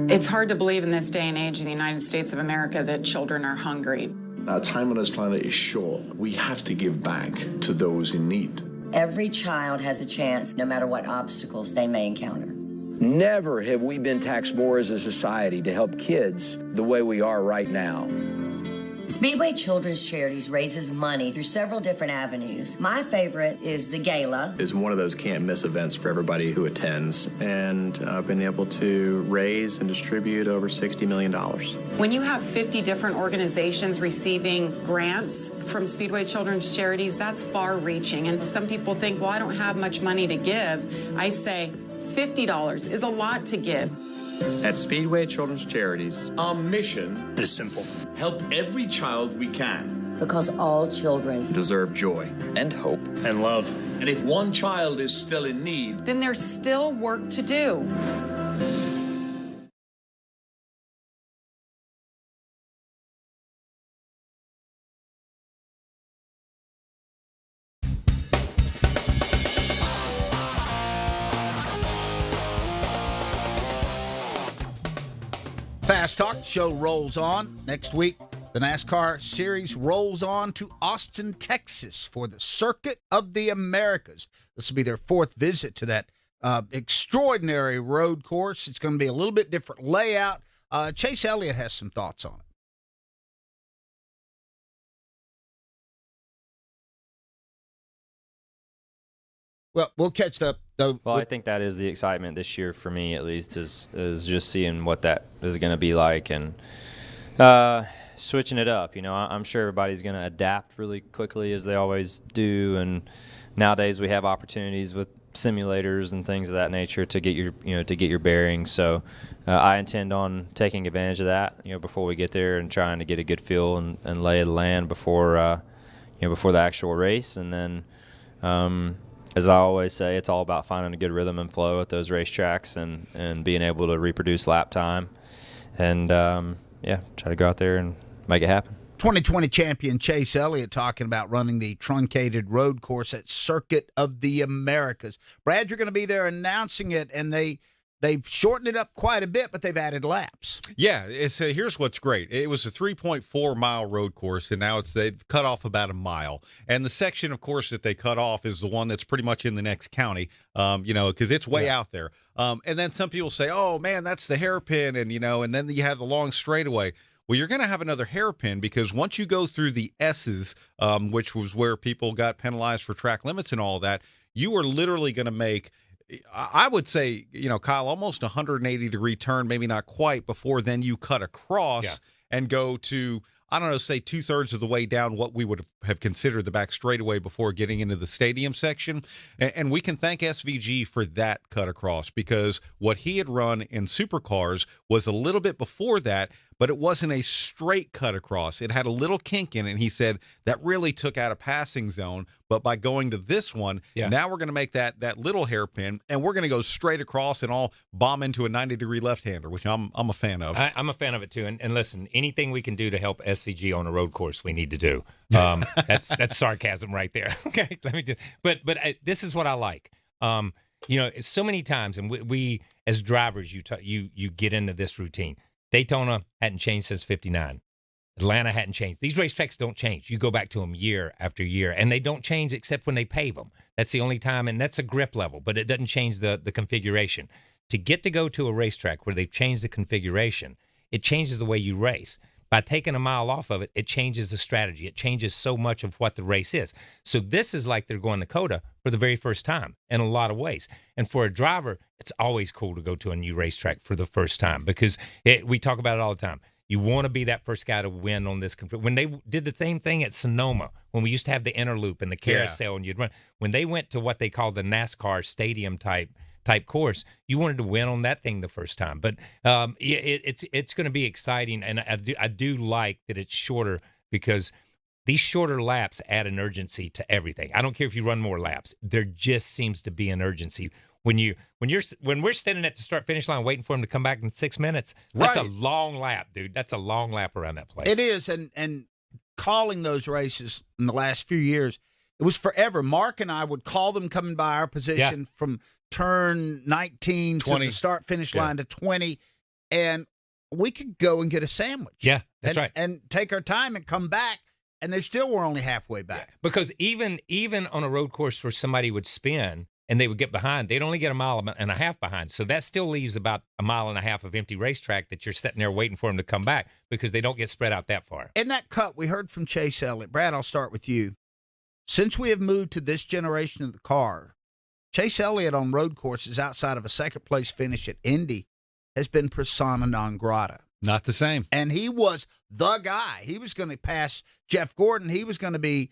It's hard to believe in this day and age in the United States of America that children are hungry. Our time on this planet is short. We have to give back to those in need. Every child has a chance, no matter what obstacles they may encounter. Never have we been taxed more as a society to help kids the way we are right now. Speedway Children's Charities raises money through several different avenues. My favorite is the gala. Is one of those can't-miss events for everybody who attends, and I've been able to raise and distribute over $60 million. When you have 50 different organizations receiving grants from Speedway Children's Charities, that's far-reaching. And some people think, well, I don't have much money to give. I say $50 is a lot to give. At Speedway Children's Charities, our mission is simple. Help every child we can. Because all children deserve joy And hope. And love. And if one child is still in need, Then there's still work to do. Fast Talk show rolls on. Next week, the NASCAR series rolls on to Austin, Texas for the Circuit of the Americas. This will be their fourth visit to that extraordinary road course. It's going to be a little bit different layout. Chase Elliott has some thoughts on it. Well, we'll catch the Well, I think that is the excitement this year for me, at least, is just seeing what that is going to be like and switching it up. You know, I'm sure everybody's going to adapt really quickly as they always do, and nowadays we have opportunities with simulators and things of that nature to get your bearings. So I intend on taking advantage of that, before we get there and trying to get a good feel and lay of the land before the actual race, and then. As I always say, it's all about finding a good rhythm and flow at those racetracks and being able to reproduce lap time and, try to go out there and make it happen. 2020 champion Chase Elliott talking about running the truncated road course at Circuit of the Americas. Brad, you're going to be there announcing it, and they've shortened it up quite a bit, but they've added laps. Yeah, here's what's great. It was a 3.4-mile road course, and now they've cut off about a mile. And the section, of course, that they cut off is the one that's pretty much in the next county, because it's way out there. And then some people say, oh, man, that's the hairpin, and then you have the long straightaway. Well, you're going to have another hairpin because once you go through the S's, which was where people got penalized for track limits and all that, you are literally going to make – I would say, Kyle, almost 180-degree turn, maybe not quite, before then you cut across and go to, I don't know, say 2/3 of the way down what we would have considered the back straightaway before getting into the stadium section. And we can thank SVG for that cut across, because what he had run in supercars was a little bit before that, but it wasn't a straight cut across. It had a little kink in it, and he said that really took out a passing zone. But by going to this one, now we're going to make that little hairpin, and we're going to go straight across and all bomb into a 90-degree left-hander, which I'm a fan of. I'm a fan of it, too. And listen, anything we can do to help SVG on a road course, we need to do. That's sarcasm right there. Okay, let me do. But this is what I like. So many times, and we as drivers, you get into this routine. Daytona hadn't changed since '59. Atlanta hadn't changed. These racetracks don't change. You go back to them year after year, and they don't change except when they pave them. That's the only time, and that's a grip level, but it doesn't change the configuration. To get to go to a racetrack where they've changed the configuration, it changes the way you race. By taking a mile off of it, it changes the strategy. It changes so much of what the race is. So this is like they're going to COTA for the very first time in a lot of ways. And for a driver, it's always cool to go to a new racetrack for the first time because we talk about it all the time. You want to be that first guy to win on this. When they did the same thing at Sonoma, when we used to have the inner loop and the carousel and you'd run, when they went to what they call the NASCAR stadium type course, you wanted to win on that thing the first time. But it's going to be exciting, and I do like that it's shorter because these shorter laps add an urgency to everything. I don't care if you run more laps. There just seems to be an urgency. When we're standing at the start finish line waiting for him to come back in 6 minutes, that's a long lap, dude. That's a long lap around that place. It is, and calling those races in the last few years, it was forever. Mark and I would call them coming by our position from turn 19 to the start finish line to 20, and we could go and get a sandwich. Yeah, that's right. And take our time and come back, and they still were only halfway back. Because even on a road course where somebody would spin, and they would get behind, they'd only get a mile and a half behind. So that still leaves about a mile and a half of empty racetrack that you're sitting there waiting for them to come back because they don't get spread out that far. In that cut, we heard from Chase Elliott. Brad, I'll start with you. Since we have moved to this generation of the car, Chase Elliott on road courses outside of a second-place finish at Indy has been persona non grata. Not the same. And he was the guy. He was going to pass Jeff Gordon. He was going to be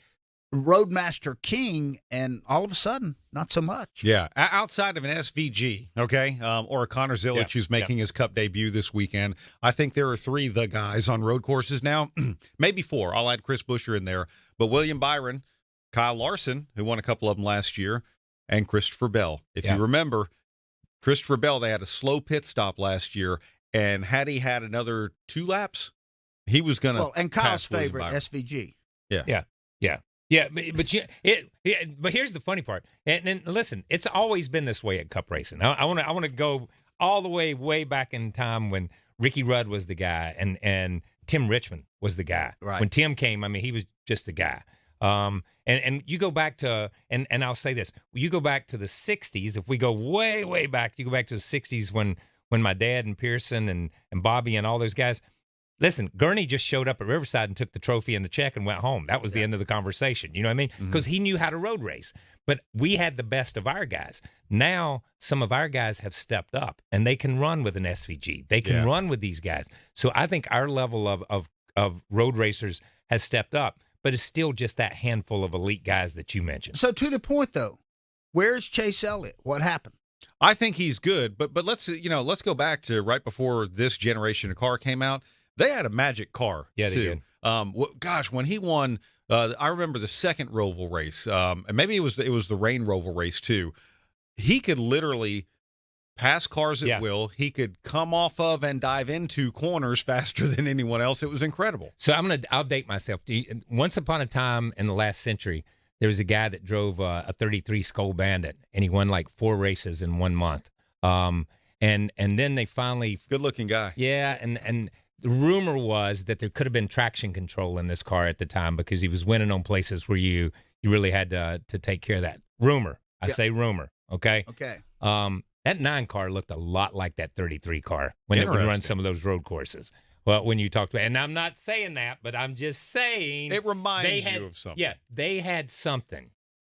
Roadmaster King, and all of a sudden, not so much. Yeah, outside of an SVG, okay, or a Connor Zilic who's making his Cup debut this weekend, I think there are 3 the guys on road courses now, maybe 4. I'll add Chris Buescher in there. But William Byron, Kyle Larson, who won a couple of them last year, and Christopher Bell. If you remember, Christopher Bell, they had a slow pit stop last year, and had he had another 2 laps, he was going to Well, and Kyle's pass William favorite, Byron. SVG. Yeah, but here's the funny part. And listen, it's always been this way at Cup racing. I want to go all the way back in time when Ricky Rudd was the guy and Tim Richmond was the guy. Right. When Tim came, I mean, he was just the guy. And you go back to and I'll say this: you go back to the '60s. If we go way back, you go back to the '60s when my dad and Pearson and Bobby and all those guys. Listen, Gurney just showed up at Riverside and took the trophy and the check and went home. That was the end of the conversation. You know what I mean? Because he knew how to road race. But we had the best of our guys. Now, some of our guys have stepped up, and they can run with an SVG. They can run with these guys. So I think our level of road racers has stepped up, but it's still just that handful of elite guys that you mentioned. So to the point, though, where's Chase Elliott? What happened? I think he's good, but let's go back to right before this generation of car came out. They had a magic car, too. They did. Gosh, when he won, I remember the second Roval race, and maybe it was the Rain Roval race too. He could literally pass cars at will. He could come off of and dive into corners faster than anyone else. It was incredible. So I'll date myself. Once upon a time in the last century, there was a guy that drove a 33 Skull Bandit, and he won like 4 races in 1 month. And then they finally good-looking guy. Yeah, and the rumor was that there could have been traction control in this car at the time because he was winning on places where you really had to take care of that. Rumor. I say rumor, okay? Okay. That 9 car looked a lot like that 33 car when it would run some of those road courses. Well, when you talked about, and I'm not saying that, but I'm just saying. It reminds you of something. Yeah, they had something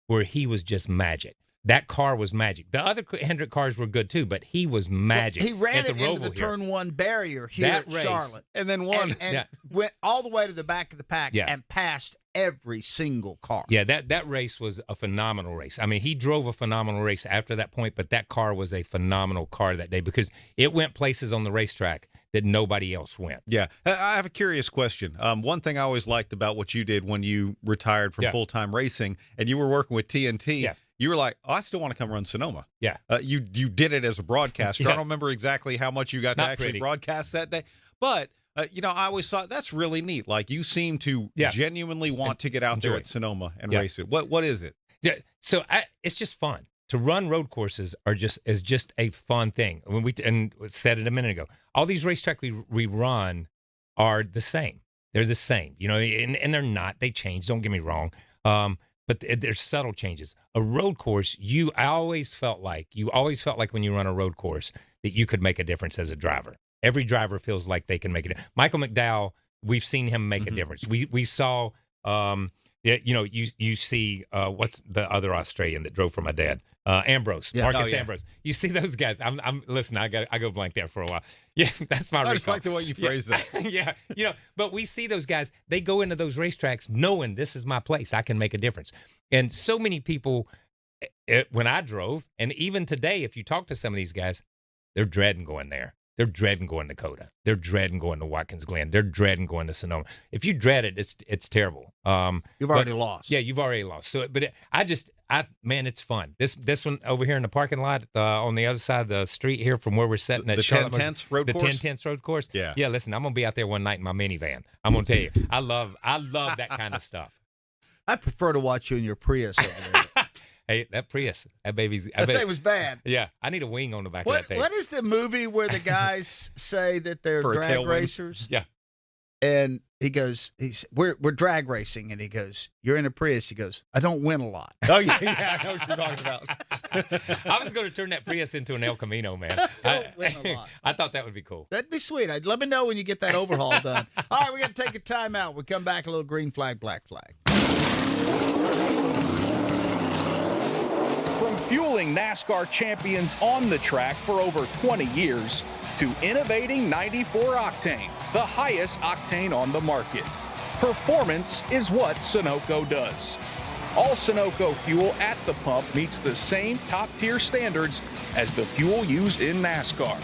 where he was just magic. That car was magic. The other Hendrick cars were good too, but he was magic. He ran at it into the turn 1 barrier here That at race. Charlotte. And then won. And went all the way to the back of the pack and passed every single car. Yeah, that race was a phenomenal race. I mean, he drove a phenomenal race after that point, but that car was a phenomenal car that day because it went places on the racetrack that nobody else went. Yeah. I have a curious question. One thing I always liked about what you did when you retired from full-time racing and you were working with TNT, you were like, oh, I still want to come run Sonoma. Yeah. You did it as a broadcaster. I don't remember exactly how much you got to actually broadcast that day. But, I always thought that's really neat. Like, you seem to genuinely want to get out there at Sonoma and race it. What is it? Yeah. So it's just fun. To run road courses is just a fun thing. When we said it a minute ago, all these racetracks we run are the same. They're the same, and they're not. They change. Don't get me wrong. But there's subtle changes. A road course, I always felt like when you run a road course that you could make a difference as a driver. Every driver feels like they can make it. Michael McDowell, we've seen him make a difference. We saw, you see what's the other Australian that drove for my dad, Ambrose, Marcus Ambrose. You see those guys. Listen. I go blank there for a while. Yeah, that's my. I just like the way you phrase that. Yeah, but we see those guys. They go into those racetracks knowing this is my place. I can make a difference. And so many people, when I drove, and even today, if you talk to some of these guys, they're dreading going there. They're dreading going to Coda. They're dreading going to Watkins Glen. They're dreading going to Sonoma. If you dread it, it's terrible. You've already lost. Yeah, you've already lost. So, but it's fun. This one over here in the parking lot on the other side of the street here from where we're sitting at the 10-10 road course. The 10-10 road course. Yeah. Yeah. Listen, I'm gonna be out there one night in my minivan. I'm gonna tell you, I love that kind of stuff. I prefer to watch you in your Prius over there. Hey, that Prius, that baby's. That thing was bad. Yeah, I need a wing on the back of that thing. What is the movie where the guys say that they're drag racers? Yeah. And we're drag racing, and he goes, "You're in a Prius." He goes, "I don't win a lot." Oh yeah, I know what you're talking about. I was going to turn that Prius into an El Camino, man. I thought that would be cool. That'd be sweet. Let me know when you get that overhaul done. All right, we got to take a timeout. We come back, a little green flag, black flag. From fueling NASCAR champions on the track for over 20 years to innovating 94 octane, the highest octane on the market. Performance is what Sunoco does. All Sunoco fuel at the pump meets the same top-tier standards as the fuel used in NASCAR.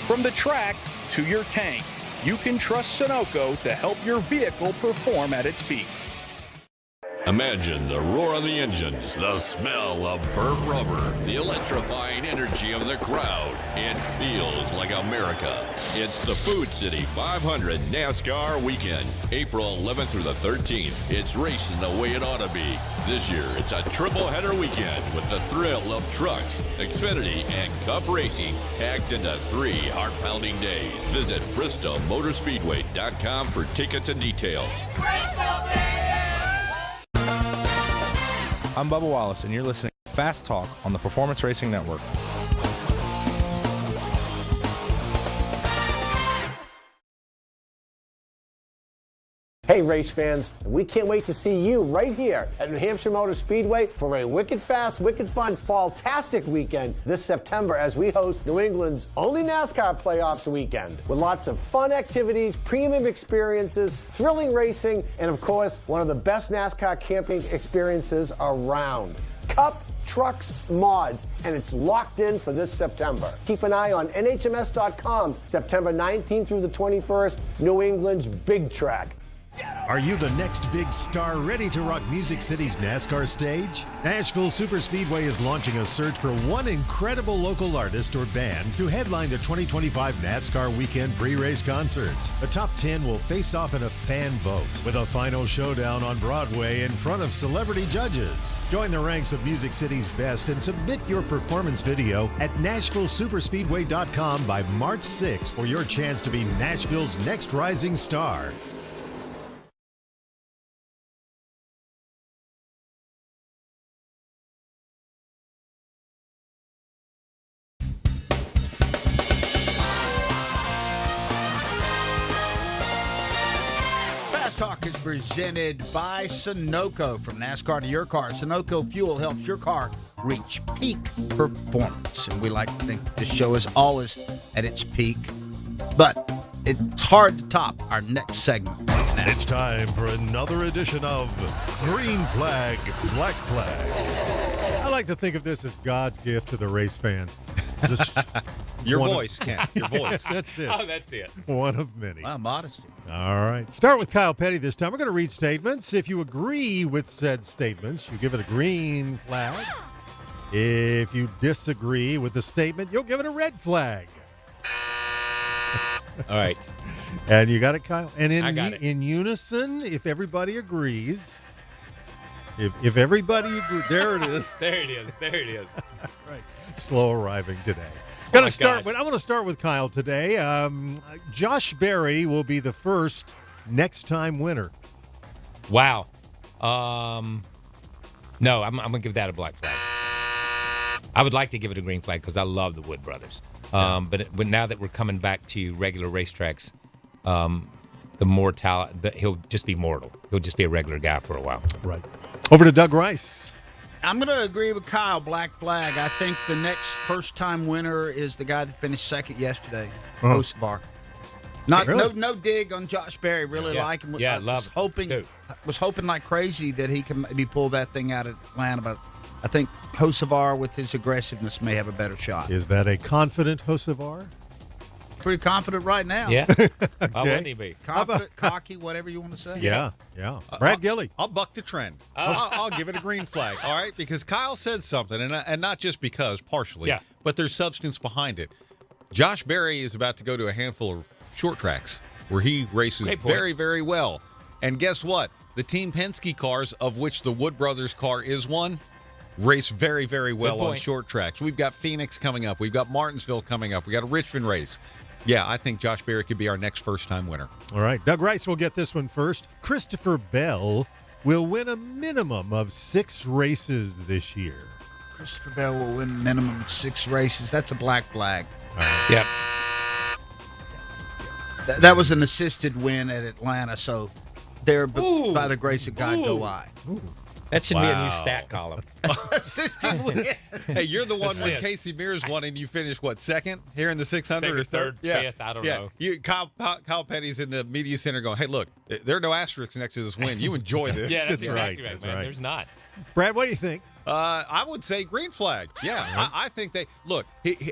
From the track to your tank, you can trust Sunoco to help your vehicle perform at its peak. Imagine the roar of the engines, the smell of burnt rubber, the electrifying energy of the crowd. It feels like America. It's the Food City 500 NASCAR Weekend, April 11th through the 13th. It's racing the way it ought to be. This year, it's a triple-header weekend with the thrill of trucks, Xfinity, and Cup racing packed into 3 heart-pounding days. Visit BristolMotorspeedway.com for tickets and details. I'm Bubba Wallace, and you're listening to Fast Talk on the Performance Racing Network. Hey race fans, we can't wait to see you right here at New Hampshire Motor Speedway for a wicked fast, wicked fun, fall-tastic weekend this September as we host New England's only NASCAR playoffs weekend with lots of fun activities, premium experiences, thrilling racing, and of course, one of the best NASCAR camping experiences around. Cup, trucks, mods, and it's locked in for this September. Keep an eye on NHMS.com, September 19th through the 21st, New England's big track. Are you the next big star ready to rock Music City's NASCAR stage? Nashville Superspeedway is launching a search for one incredible local artist or band to headline the 2025 NASCAR Weekend pre-race concert. The top 10 will face off in a fan vote with a final showdown on Broadway in front of celebrity judges. Join the ranks of Music City's best and submit your performance video at NashvilleSuperspeedway.com by March 6th for your chance to be Nashville's next rising star. Talk is presented by Sunoco. From NASCAR to your car, Sunoco fuel helps your car reach peak performance. And we like to think the show is always at its peak, but it's hard to top our next segment right now. It's time for another edition of Green Flag, Black Flag. I like to think of this as God's gift to the race fan. Just your voice, Kent. Your voice. That's it. Oh, that's it. One of many. Wow, modesty. All right. Start with Kyle Petty this time. We're going to read statements. If you agree with said statements, you give it a green flag. If you disagree with the statement, you'll give it a red flag. All right. And you got it, Kyle? And I got it. In unison, if everybody agrees. If everybody agrees. There it is. There it is. There it is. Right. Slow arriving today. I want to start with Kyle today. Josh Berry will be the first next-time winner. Wow. No, I'm going to give that a black flag. I would like to give it a green flag because I love the Wood brothers. But now that we're coming back to regular racetracks, the mortality, he'll just be mortal. He'll just be a regular guy for a while. Right. Over to Doug Rice. I'm going to agree with Kyle, black flag. I think the next first-time winner is the guy that finished second yesterday, Hocevar. No dig on Josh Berry. Really like him. Yeah, was hoping like crazy that he can maybe pull that thing out of Atlanta, but I think Hocevar with his aggressiveness may have a better shot. Is that a confident Hocevar? Pretty confident right now. Yeah. Okay. Why wouldn't he be? Confident, cocky, whatever you want to say. Yeah. Brad Gillie. I'll buck the trend. I'll give it a green flag. All right, because Kyle said something, and not just because, partially, but there's substance behind it. Josh Berry is about to go to a handful of short tracks where he races very, very well. And guess what? The Team Penske cars, of which the Wood Brothers car is one, race very, very well on short tracks. We've got Phoenix coming up. We've got Martinsville coming up. We got a Richmond race. Yeah, I think Josh Berry could be our next first-time winner. All right, Doug Rice will get this one first. Christopher Bell will win a minimum of 6 races this year. Christopher Bell will win a minimum of 6 races. That's a black flag. Yep. That was an assisted win at Atlanta, so there, by the grace of God, go I. That should be a new stat column. Assisted win. Hey, you're the one when Assist. Casey Mears won and you finished, what, second here in the 600 or Second, third? third, fifth, I don't know. Kyle Petty's in the media center going, hey, look, there are no asterisks next to this win. You enjoy this. Yeah, that's That's exactly right. right, That's man. right. There's not. Brad, what do you think? I would say green flag. Yeah, I think they look,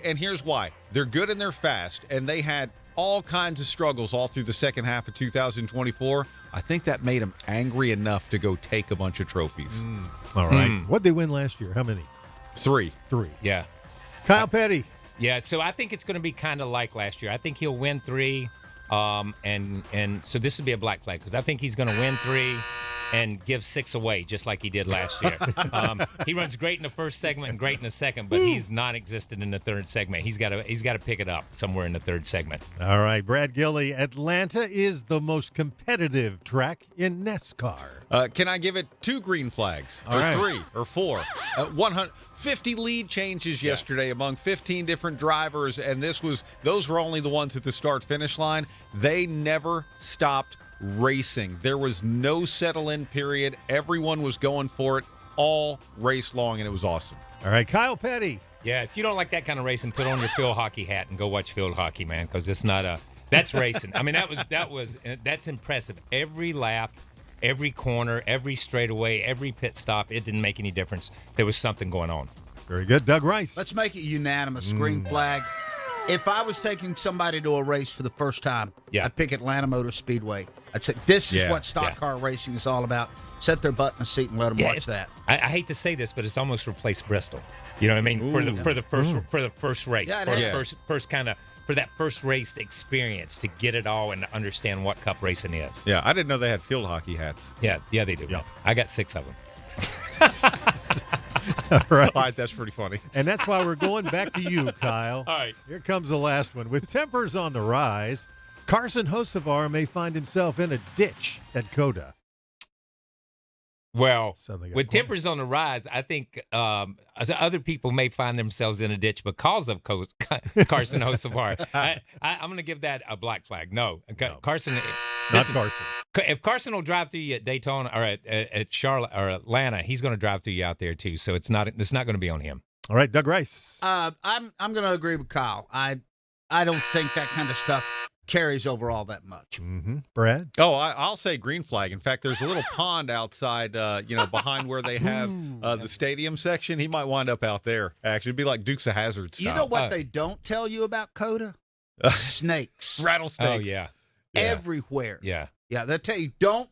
and here's why. They're good and they're fast, and they had all kinds of struggles all through the second half of 2024. I think that made them angry enough to go take a bunch of trophies. All right. What'd they win last year? How many? 3. 3. Yeah. Kyle Petty. Yeah, so I think it's going to be kind of like last year. I think he'll win 3, and so this would be a black flag because I think he's going to win 3 and give 6 away just like he did last year. He runs great in the first segment and great in the second, but he's non-existent in the third segment. He's got to pick it up somewhere in the third segment. All right, Brad Gillie. Atlanta is the most competitive track in NASCAR. Can I give it 2 green flags, All or right. 3, or 4? 150 lead changes yesterday among 15 different drivers, and those were only the ones at the start-finish line. They never stopped racing. There was no settle-in period. Everyone was going for it all race long, and it was awesome. All right, Kyle Petty. Yeah, if you don't like that kind of racing, put on your field hockey hat and go watch field hockey, man, because it's not that's racing. I mean, that's impressive. Every lap, every corner, every straightaway, every pit stop, it didn't make any difference. There was something going on. Very good. Doug Rice. Let's make it unanimous. Green flag. If I was taking somebody to a race for the first time, I'd pick Atlanta Motor Speedway. I'd say this is what stock car racing is all about. Set their butt in a seat and let them watch that. I hate to say this, but it's almost replaced Bristol. You know what I mean? For the first race, for that first race experience to get it all and to understand what cup racing is. Yeah, I didn't know they had field hockey hats. Yeah, they do. Yeah. I got 6 of them. All right. All right, that's pretty funny. And that's why we're going back to you, Kyle. All right. Here comes the last one. With tempers on the rise, Carson Hocevar may find himself in a ditch at COTA. Well, So they got with quiet. tempers on the rise, I think other people may find themselves in a ditch because of Carson Hocevar. I'm going to give that a black flag. No. Carson. Not listen, Carson. If Carson will drive through you at Daytona or at Charlotte or Atlanta, he's going to drive through you out there too. So it's not going to be on him. All right, Doug Rice. I'm going to agree with Kyle. I don't think that kind of stuff carries over all that much. Brad? Oh, I'll say green flag. In fact, there's a little pond outside, behind where they have the stadium section. He might wind up out there. Actually, it'd be like Dukes of Hazzard style. You know what they don't tell you about COTA? Snakes. Rattlesnakes. Oh, yeah. Everywhere. Yeah. Yeah, they'll tell you, don't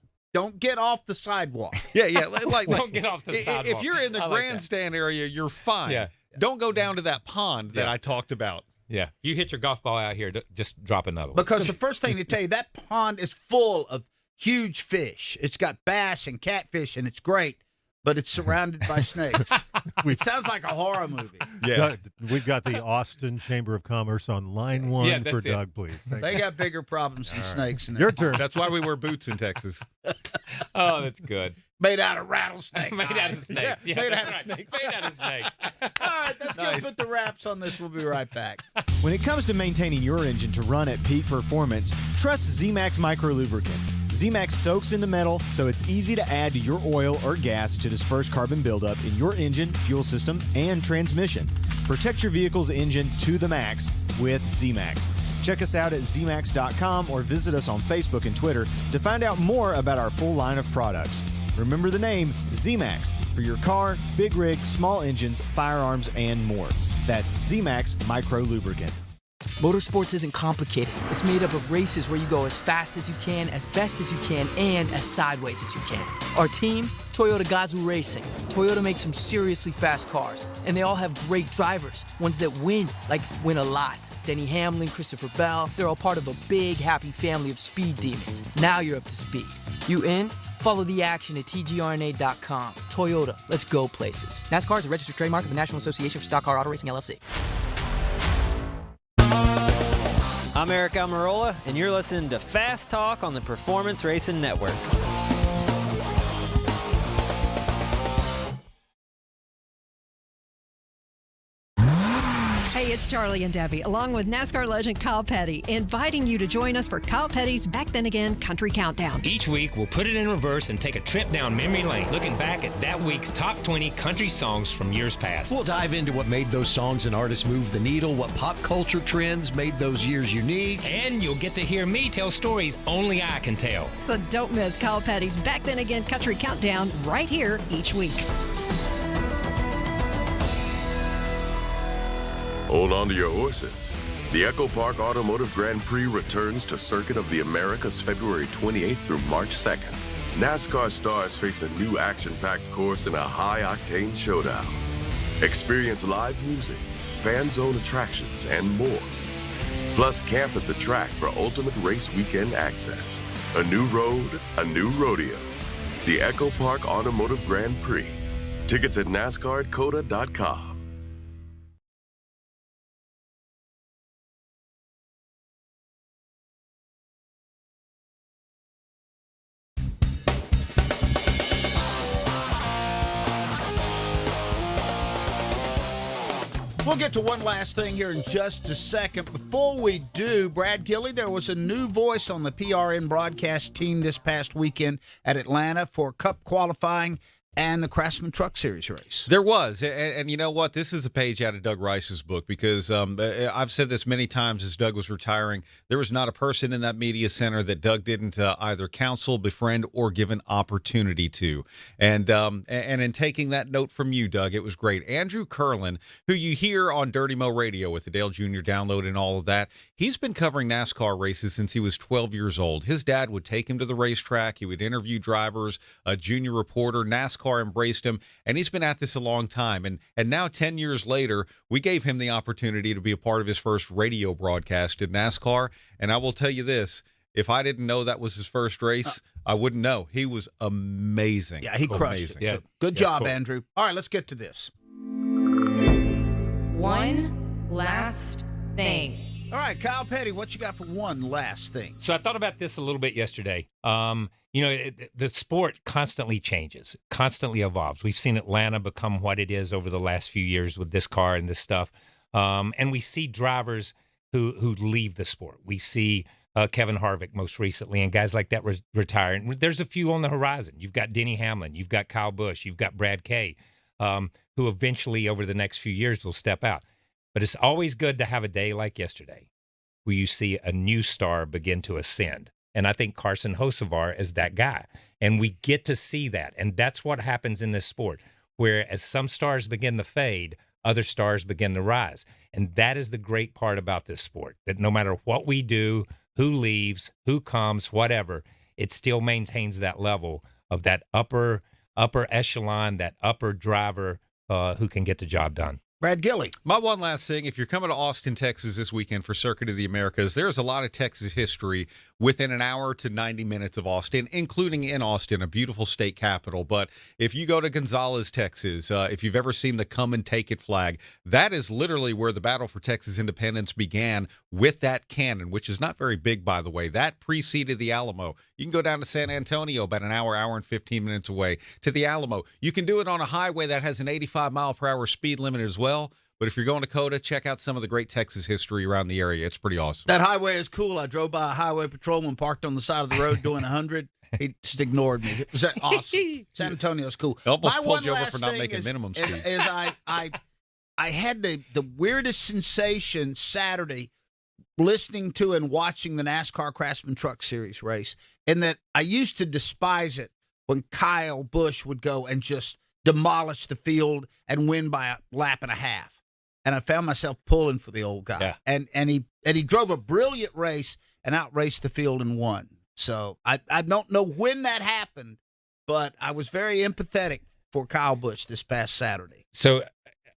get off the sidewalk. Yeah. Like, Don't get off the sidewalk. If you're in the I like that. grandstand area, you're fine. Yeah. Don't go down to that pond that I talked about. Yeah. You hit your golf ball out here, just drop another one. Because the first thing they tell you, that pond is full of huge fish. It's got bass and catfish, and it's great, but it's surrounded by snakes. It sounds like a horror movie. Yeah. We've got the Austin Chamber of Commerce on line 1 Yeah, that's for it. Doug, please. Thank They you. got bigger problems than snakes. In Your there. turn. That's why we wear boots in Texas. Oh, that's good. Made out of rattlesnake. Made out of snakes. Yeah, made that's out of right. snakes. Made out of snakes. All right, that's going to put the wraps on this. We'll be right back. When it comes to maintaining your engine to run at peak performance, trust ZMAX Micro Lubricant. ZMAX soaks into metal, so it's easy to add to your oil or gas to disperse carbon buildup in your engine, fuel system, and transmission. Protect your vehicle's engine to the max with ZMAX. Check us out at zmax.com or visit us on Facebook and Twitter to find out more about our full line of products. Remember the name ZMAX for your car, big rig, small engines, firearms, and more. That's ZMAX Micro Lubricant. Motorsports isn't complicated. It's made up of races where you go as fast as you can, as best as you can, and as sideways as you can. Our team, Toyota Gazoo Racing. Toyota makes some seriously fast cars, and they all have great drivers, ones that win a lot. Denny Hamlin, Christopher Bell, they're all part of a big, happy family of speed demons. Now you're up to speed. You in? Follow the action at tgrna.com. Toyota, let's go places. NASCAR is a registered trademark of the National Association for Stock Car Auto Racing, LLC. I'm Eric Almirola, and you're listening to Fast Talk on the Performance Racing Network. Hey, it's Charlie and Debbie, along with NASCAR legend Kyle Petty, inviting you to join us for Kyle Petty's Back Then Again Country Countdown. Each week, we'll put it in reverse and take a trip down memory lane, looking back at that week's top 20 country songs from years past. We'll dive into what made those songs and artists move the needle, what pop culture trends made those years unique. And you'll get to hear me tell stories only I can tell. So don't miss Kyle Petty's Back Then Again Country Countdown right here each week. Hold on to your horses. The Echo Park Automotive Grand Prix returns to Circuit of the Americas February 28th through March 2nd. NASCAR stars face a new action-packed course in a high-octane showdown. Experience live music, fan zone attractions, and more. Plus, camp at the track for ultimate race weekend access. A new road, a new rodeo. The Echo Park Automotive Grand Prix. Tickets at NASCAR@COTA.com. We'll get to one last thing here in just a second. Before we do, Brad Gillie, there was a new voice on the PRN broadcast team this past weekend at Atlanta for Cup qualifying and the Craftsman Truck Series race. There was. And you know what? This is a page out of Doug Rice's book because I've said this many times as Doug was retiring. There was not a person in that media center that Doug didn't either counsel, befriend, or give an opportunity to. And in taking that note from you, Doug, it was great. Andrew Curlin, who you hear on Dirty Mo Radio with the Dale Jr. download and all of that, he's been covering NASCAR races since he was 12 years old. His dad would take him to the racetrack. He would interview drivers, a junior reporter. NASCAR embraced him, and he's been at this a long time. And now 10 years later, we gave him the opportunity to be a part of his first radio broadcast in NASCAR. And I will tell you this, if I didn't know that was his first race, I wouldn't know. He was amazing. Yeah, he crushed it. Yeah. So good job, Andrew. All right, let's get to this. One last thing. All right, Kyle Petty, what you got for one last thing? So I thought about this a little bit yesterday. The sport constantly changes, constantly evolves. We've seen Atlanta become what it is over the last few years with this car and this stuff. And we see drivers who leave the sport. We see Kevin Harvick most recently and guys like that retire. And there's a few on the horizon. You've got Denny Hamlin. You've got Kyle Busch. You've got Brad Kay, who eventually over the next few years will step out. But it's always good to have a day like yesterday where you see a new star begin to ascend. And I think Carson Hocevar is that guy. And we get to see that. And that's what happens in this sport, where as some stars begin to fade, other stars begin to rise. And that is the great part about this sport, that no matter what we do, who leaves, who comes, whatever, it still maintains that level of that upper echelon, that upper driver who can get the job done. Brad Gillie. My one last thing, if you're coming to Austin, Texas this weekend for Circuit of the Americas, there's a lot of Texas history within an hour to 90 minutes of Austin, including in Austin, a beautiful state capital. But if you go to Gonzales, Texas, if you've ever seen the Come and Take It flag, that is literally where the battle for Texas independence began with that cannon, which is not very big, by the way. That preceded the Alamo. You can go down to San Antonio, about an hour and 15 minutes away, to the Alamo. You can do it on a highway that has an 85-mile-per-hour speed limit as well. But if you're going to COTA, check out some of the great Texas history around the area. It's pretty awesome. That highway is cool. I drove by a highway patrolman parked on the side of the road doing 100. He just ignored me. It was awesome. San Antonio's cool. It almost My pulled one you over last for not thing making minimum speed. I had the weirdest sensation Saturday listening to and watching the NASCAR Craftsman Truck Series race, in that I used to despise it when Kyle Busch would go and just demolish the field and win by a lap and a half. And I found myself pulling for the old guy. Yeah. And he drove a brilliant race and outraced the field and won. So I don't know when that happened, but I was very empathetic for Kyle Busch this past Saturday. So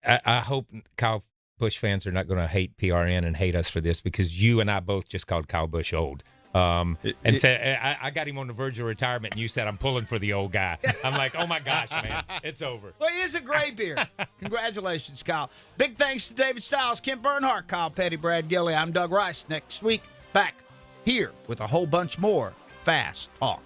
I hope Kyle Busch fans are not going to hate PRN and hate us for this, because you and I both just called Kyle Busch old. And said, I got him on the verge of retirement, and you said, I'm pulling for the old guy. I'm like, oh, my gosh, man, it's over. Well, he is a gray beard. Congratulations, Kyle. Big thanks to David Stiles, Kent Bernhardt, Kyle Petty, Brad Gillie. I'm Doug Rice. Next week, back here with a whole bunch more Fast Talk.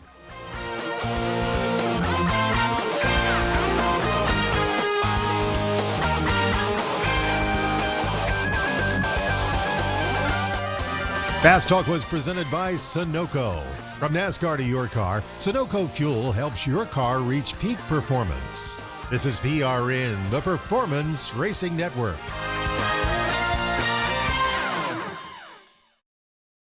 Fast Talk was presented by Sunoco. From NASCAR to your car, Sunoco Fuel helps your car reach peak performance. This is PRN, the Performance Racing Network.